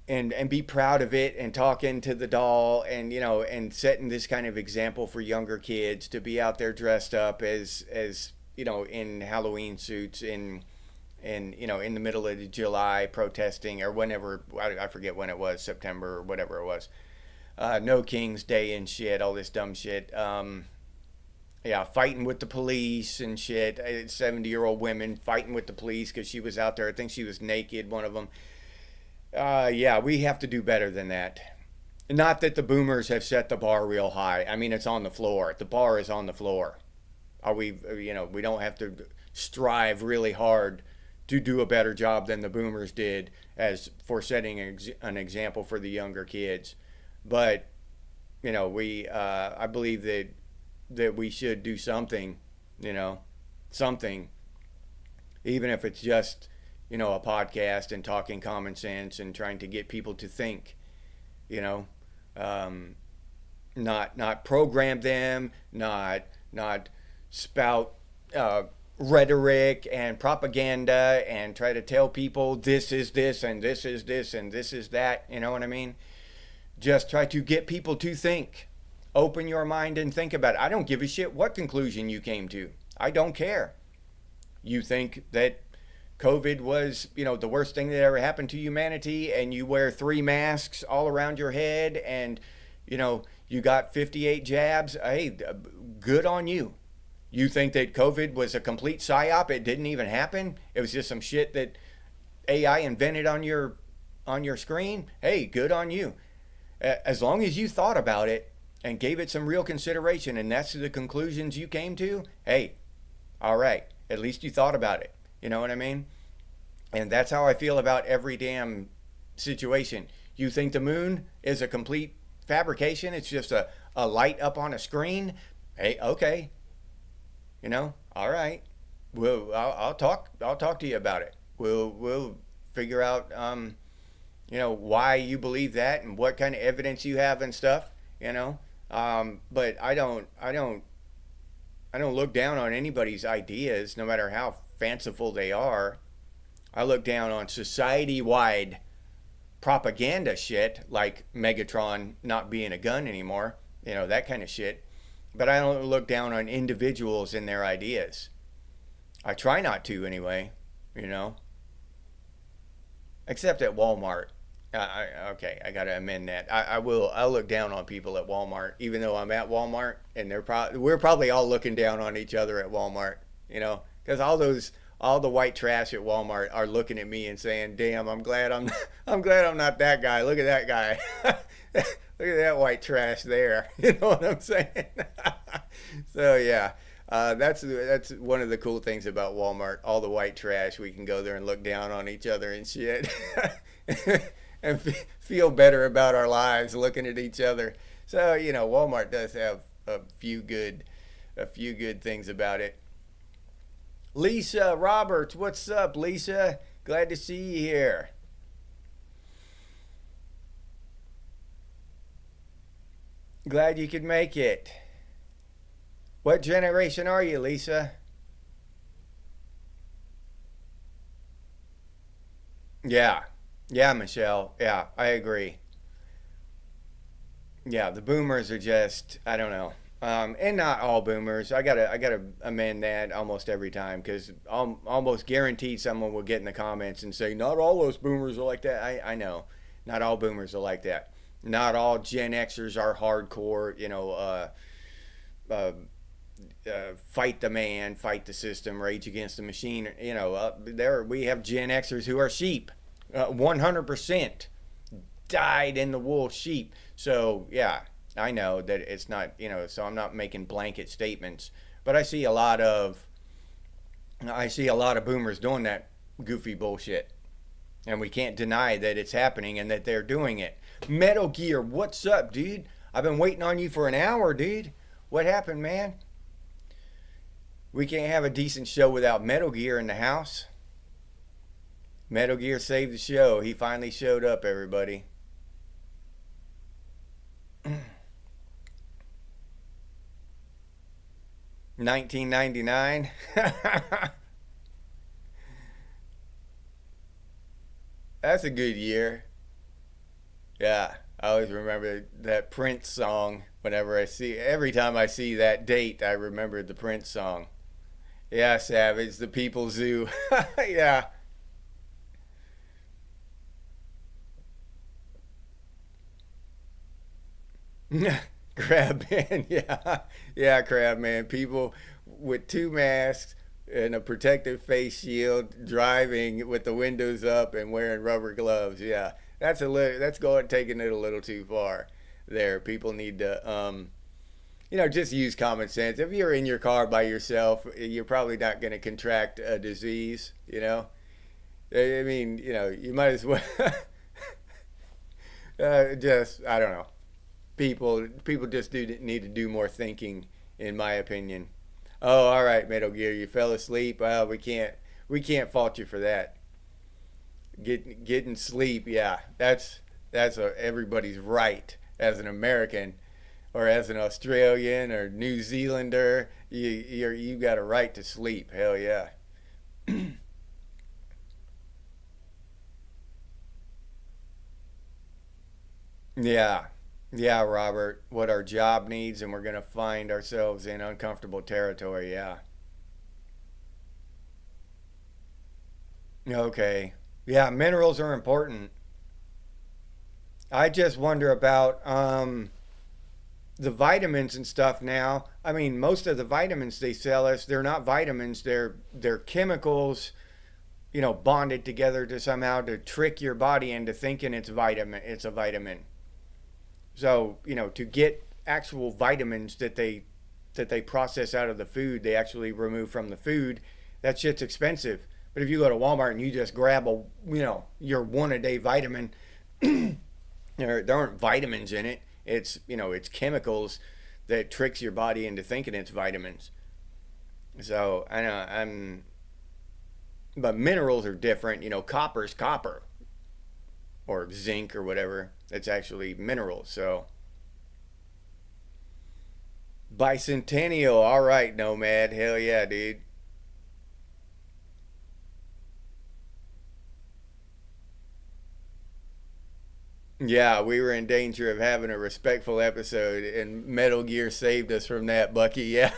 [SPEAKER 1] and be proud of it and talking to the doll and and setting this kind of example for younger kids to be out there dressed up as in Halloween suits in in the middle of the July protesting or whenever I forget when it was, September or whatever it was. No King's Day and shit, all this dumb shit. Yeah, fighting with the police and shit. 70-year-old women fighting with the police because she was out there. I think she was naked, one of them. Yeah, we have to do better than that. Not that the boomers have set the bar real high. I mean, it's on the floor. The bar is on the floor. Are we, we don't have to strive really hard to do a better job than the boomers did as for setting an example for the younger kids. But, I believe that we should do something, something, even if it's just, a podcast and talking common sense and trying to get people to think, you know, not program them, not spout rhetoric and propaganda and try to tell people this is this and this is this and this is that. You know what I mean? Just try to get people to think. Open your mind and think about it. I don't give a shit what conclusion you came to. I don't care. You think that COVID was, the worst thing that ever happened to humanity, and you wear 3 masks all around your head, and, you got 58 jabs. Hey, good on you. You think that COVID was a complete psyop? It didn't even happen. It was just some shit that AI invented on your screen. Hey, good on you. As long as you thought about it and gave it some real consideration, and that's the conclusions you came to, hey, all right, at least you thought about it. You know what I mean? And that's how I feel about every damn situation. You think the moon is a complete fabrication? It's just a light up on a screen? Hey, okay. All right. I'll talk to you about it. We'll figure out, why you believe that and what kind of evidence you have and stuff, But I don't look down on anybody's ideas, no matter how fanciful they are. I look down on society-wide propaganda shit, like Megatron not being a gun anymore, that kind of shit. But I don't look down on individuals and their ideas. I try not to anyway, Except at Walmart. Okay, I gotta amend that. I'll look down on people at Walmart, even though I'm at Walmart, and we're probably all looking down on each other at Walmart, because all the white trash at Walmart are looking at me and saying, "Damn, I'm glad I'm not that guy. Look at that guy. Look at that white trash there." You know what I'm saying? So yeah. That's one of the cool things about Walmart. All the white trash, we can go there and look down on each other and shit, and feel better about our lives looking at each other. So Walmart does have a few good things about it. Lisa Roberts, what's up, Lisa? Glad to see you here. Glad you could make it. What generation are you, Lisa? Yeah. Yeah, Michelle. Yeah, I agree. Yeah, the boomers are just, I don't know. And not all boomers. I gotta amend that almost every time, because I'm almost guaranteed someone will get in the comments and say, not all those boomers are like that. I know. Not all boomers are like that. Not all Gen Xers are hardcore, fight the man, fight the system, rage against the machine. We have Gen Xers who are sheep, 100% dyed in the wool sheep. So yeah, I know that it's not, so I'm not making blanket statements, but I see a lot of boomers doing that goofy bullshit, and we can't deny that it's happening and that they're doing it. Metal Gear, what's up, dude? I've been waiting on you for an hour, dude. What happened, man? We can't have a decent show without Metal Gear in the house. Metal Gear saved the show. He finally showed up, everybody. 1999. That's a good year. Yeah, I always remember that Prince song. Every time I see that date, I remember the Prince song. Yeah, Savage, the People Zoo. Yeah. Crabman, yeah, yeah, Crabman. People with two masks and a protective face shield, driving with the windows up and wearing rubber gloves. Yeah, that's going taking it a little too far. There, people need to, just use common sense. If you're in your car by yourself, you're probably not going to contract a disease. I mean, you might as well just I don't know. People just do need to do more thinking, in my opinion. Oh, all right, Metal Gear, you fell asleep. Well, we can't fault you for that. Getting sleep, yeah, that's everybody's right as an American or as an Australian or New Zealander. You got a right to sleep. Hell yeah. Yeah. Yeah, Robert, what our job needs, and we're going to find ourselves in uncomfortable territory. Yeah. Okay. Yeah, minerals are important. I just wonder about the vitamins and stuff now. I mean, most of the vitamins they sell us, they're not vitamins, they're chemicals, bonded together to somehow to trick your body into thinking it's a vitamin. So, to get actual vitamins that they process out of the food, they actually remove from the food, that shit's expensive. But if you go to Walmart and you just grab your one a day vitamin, there aren't vitamins in it. It's chemicals that tricks your body into thinking it's vitamins. So I know but minerals are different. Copper's copper or zinc or whatever. It's actually minerals. So bicentennial. All right, Nomad. Hell yeah, dude. Yeah, we were in danger of having a respectful episode, and Metal Gear saved us from that, Bucky. Yeah.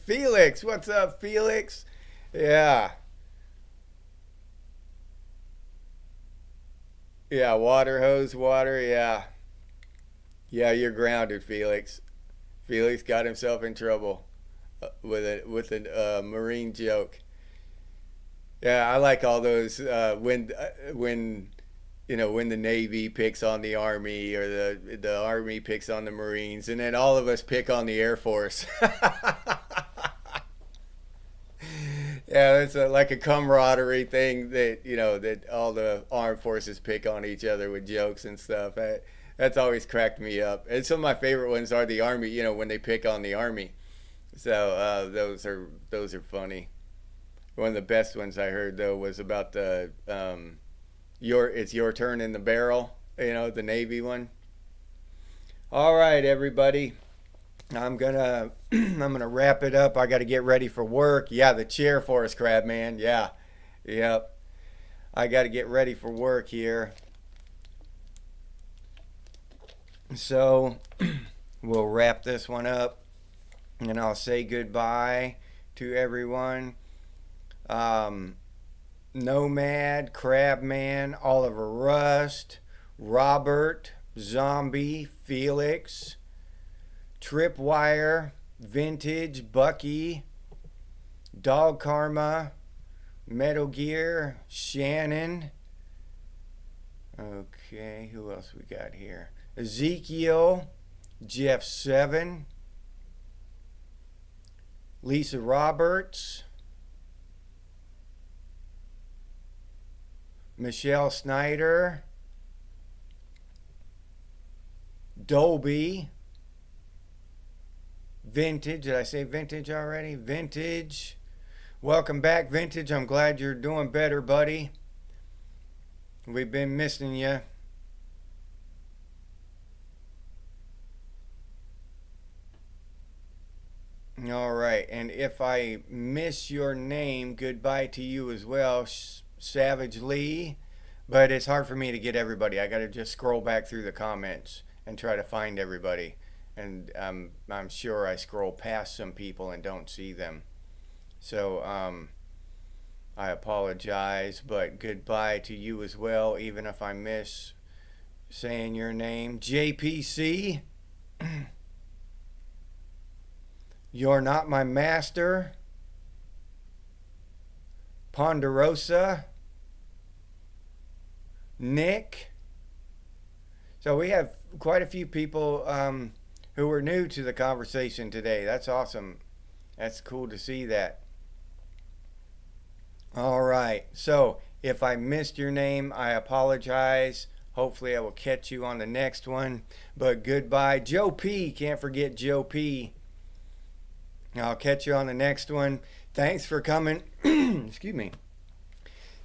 [SPEAKER 1] Felix, what's up, Felix? Yeah. Yeah, water hose, water. Yeah. Yeah, you're grounded, Felix. Felix got himself in trouble with a marine joke. Yeah, I like all those when the Navy picks on the Army or the Army picks on the Marines, and then all of us pick on the Air Force. Yeah, that's like a camaraderie thing that all the armed forces pick on each other with jokes and stuff. That's always cracked me up. And some of my favorite ones are the Army. When they pick on the Army. So those are funny. One of the best ones I heard though was about the your it's your turn in the barrel. The Navy one. All right, everybody. I'm gonna wrap it up. I got to get ready for work. Yeah, the chair for us, Crab Man. Yeah, yep. I got to get ready for work here. So we'll wrap this one up, and I'll say goodbye to everyone. Um, Nomad, Crabman, Oliver Rust, Robert, Zombie, Felix, Tripwire, Vintage, Bucky, Dog Karma, Metal Gear, Shannon. Okay, who else we got here? Ezekiel, Jeff Seven, Lisa Roberts, Michelle Snyder, Dolby, Vintage. Did I say Vintage already? Vintage. Welcome back, Vintage. I'm glad you're doing better, buddy. We've been missing you. All right. And if I miss your name, goodbye to you as well, Savage Lee. But it's hard for me to get everybody. I got to just scroll back through the comments. and try to find everybody. And I'm sure I scroll past some people and don't see them. So I apologize, but goodbye to you as well, even if I miss saying your name. JPC, you're not my master. Ponderosa, Nick. So we have quite a few people who were new to the conversation today. That's awesome. That's cool to see that. All right. So if I missed your name, I apologize. Hopefully I will catch you on the next one. But goodbye. Joe P. Can't forget Joe P. I'll catch you on the next one. Thanks for coming. Excuse me.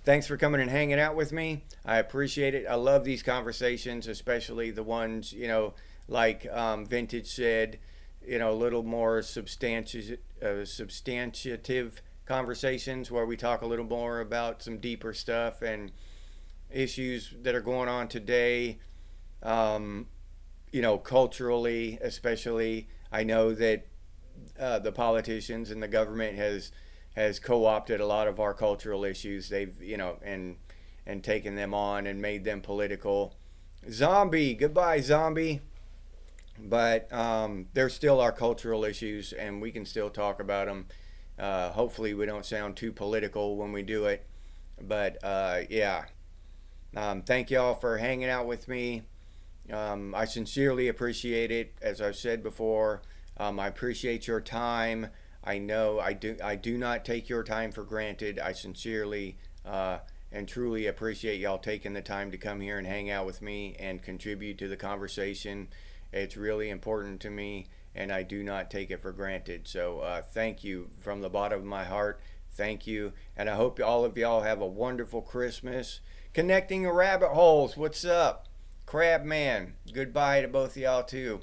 [SPEAKER 1] Thanks for coming and hanging out with me. I appreciate it. I love these conversations, especially the ones, like Vintage said, a little more substantive conversations where we talk a little more about some deeper stuff and issues that are going on today, culturally, especially. I know that the politicians and the government has co-opted a lot of our cultural issues. They've and taken them on and made them political. Zombie, goodbye Zombie. But they're still our cultural issues, and we can still talk about them. Hopefully we don't sound too political when we do it. But yeah, thank y'all for hanging out with me. I sincerely appreciate it. As I've said before, I appreciate your time. I know I do not take your time for granted. I sincerely and truly appreciate y'all taking the time to come here and hang out with me and contribute to the conversation. It's really important to me, and I do not take it for granted. So thank you from the bottom of my heart. Thank you, and I hope all of y'all have a wonderful Christmas. Connecting the rabbit holes. What's up? Crab Man. Goodbye to both of y'all too.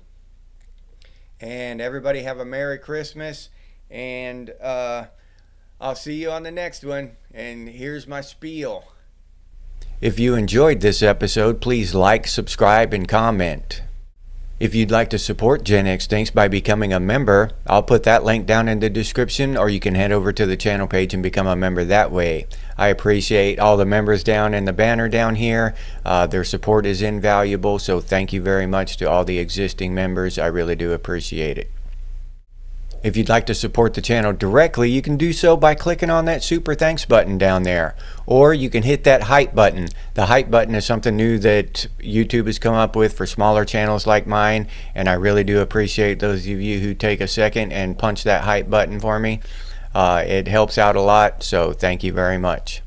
[SPEAKER 1] And everybody have a Merry Christmas. And I'll see you on the next one. And here's my spiel. If you enjoyed this episode, please like, subscribe, and comment. If you'd like to support Gen X Thinks by becoming a member, I'll put that link down in the description, or you can head over to the channel page and become a member that way. I appreciate all the members down in the banner down here. Their support is invaluable, so thank you very much to all the existing members. I really do appreciate it. If you'd like to support the channel directly, you can do so by clicking on that super thanks button down there. Or you can hit that hype button. The hype button is something new that YouTube has come up with for smaller channels like mine, and I really do appreciate those of you who take a second and punch that hype button for me. It helps out a lot, so thank you very much.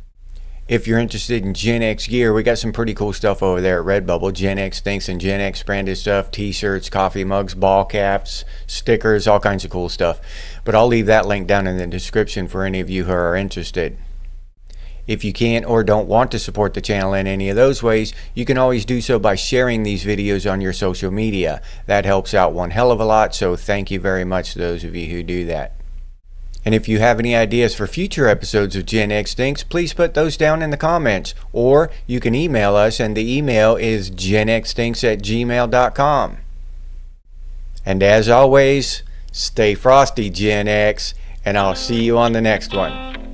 [SPEAKER 1] If you're interested in Gen X gear, we got some pretty cool stuff over there at Redbubble. Gen X Thinks and Gen X branded stuff, t-shirts, coffee mugs, ball caps, stickers, all kinds of cool stuff. But I'll leave that link down in the description for any of you who are interested. If you can't or don't want to support the channel in any of those ways, you can always do so by sharing these videos on your social media. That helps out one hell of a lot, so thank you very much to those of you who do that. And if you have any ideas for future episodes of Gen X Thinks, please put those down in the comments. Or you can email us, and the email is genxthinks@gmail.com. And as always, stay frosty, Gen X, and I'll see you on the next one.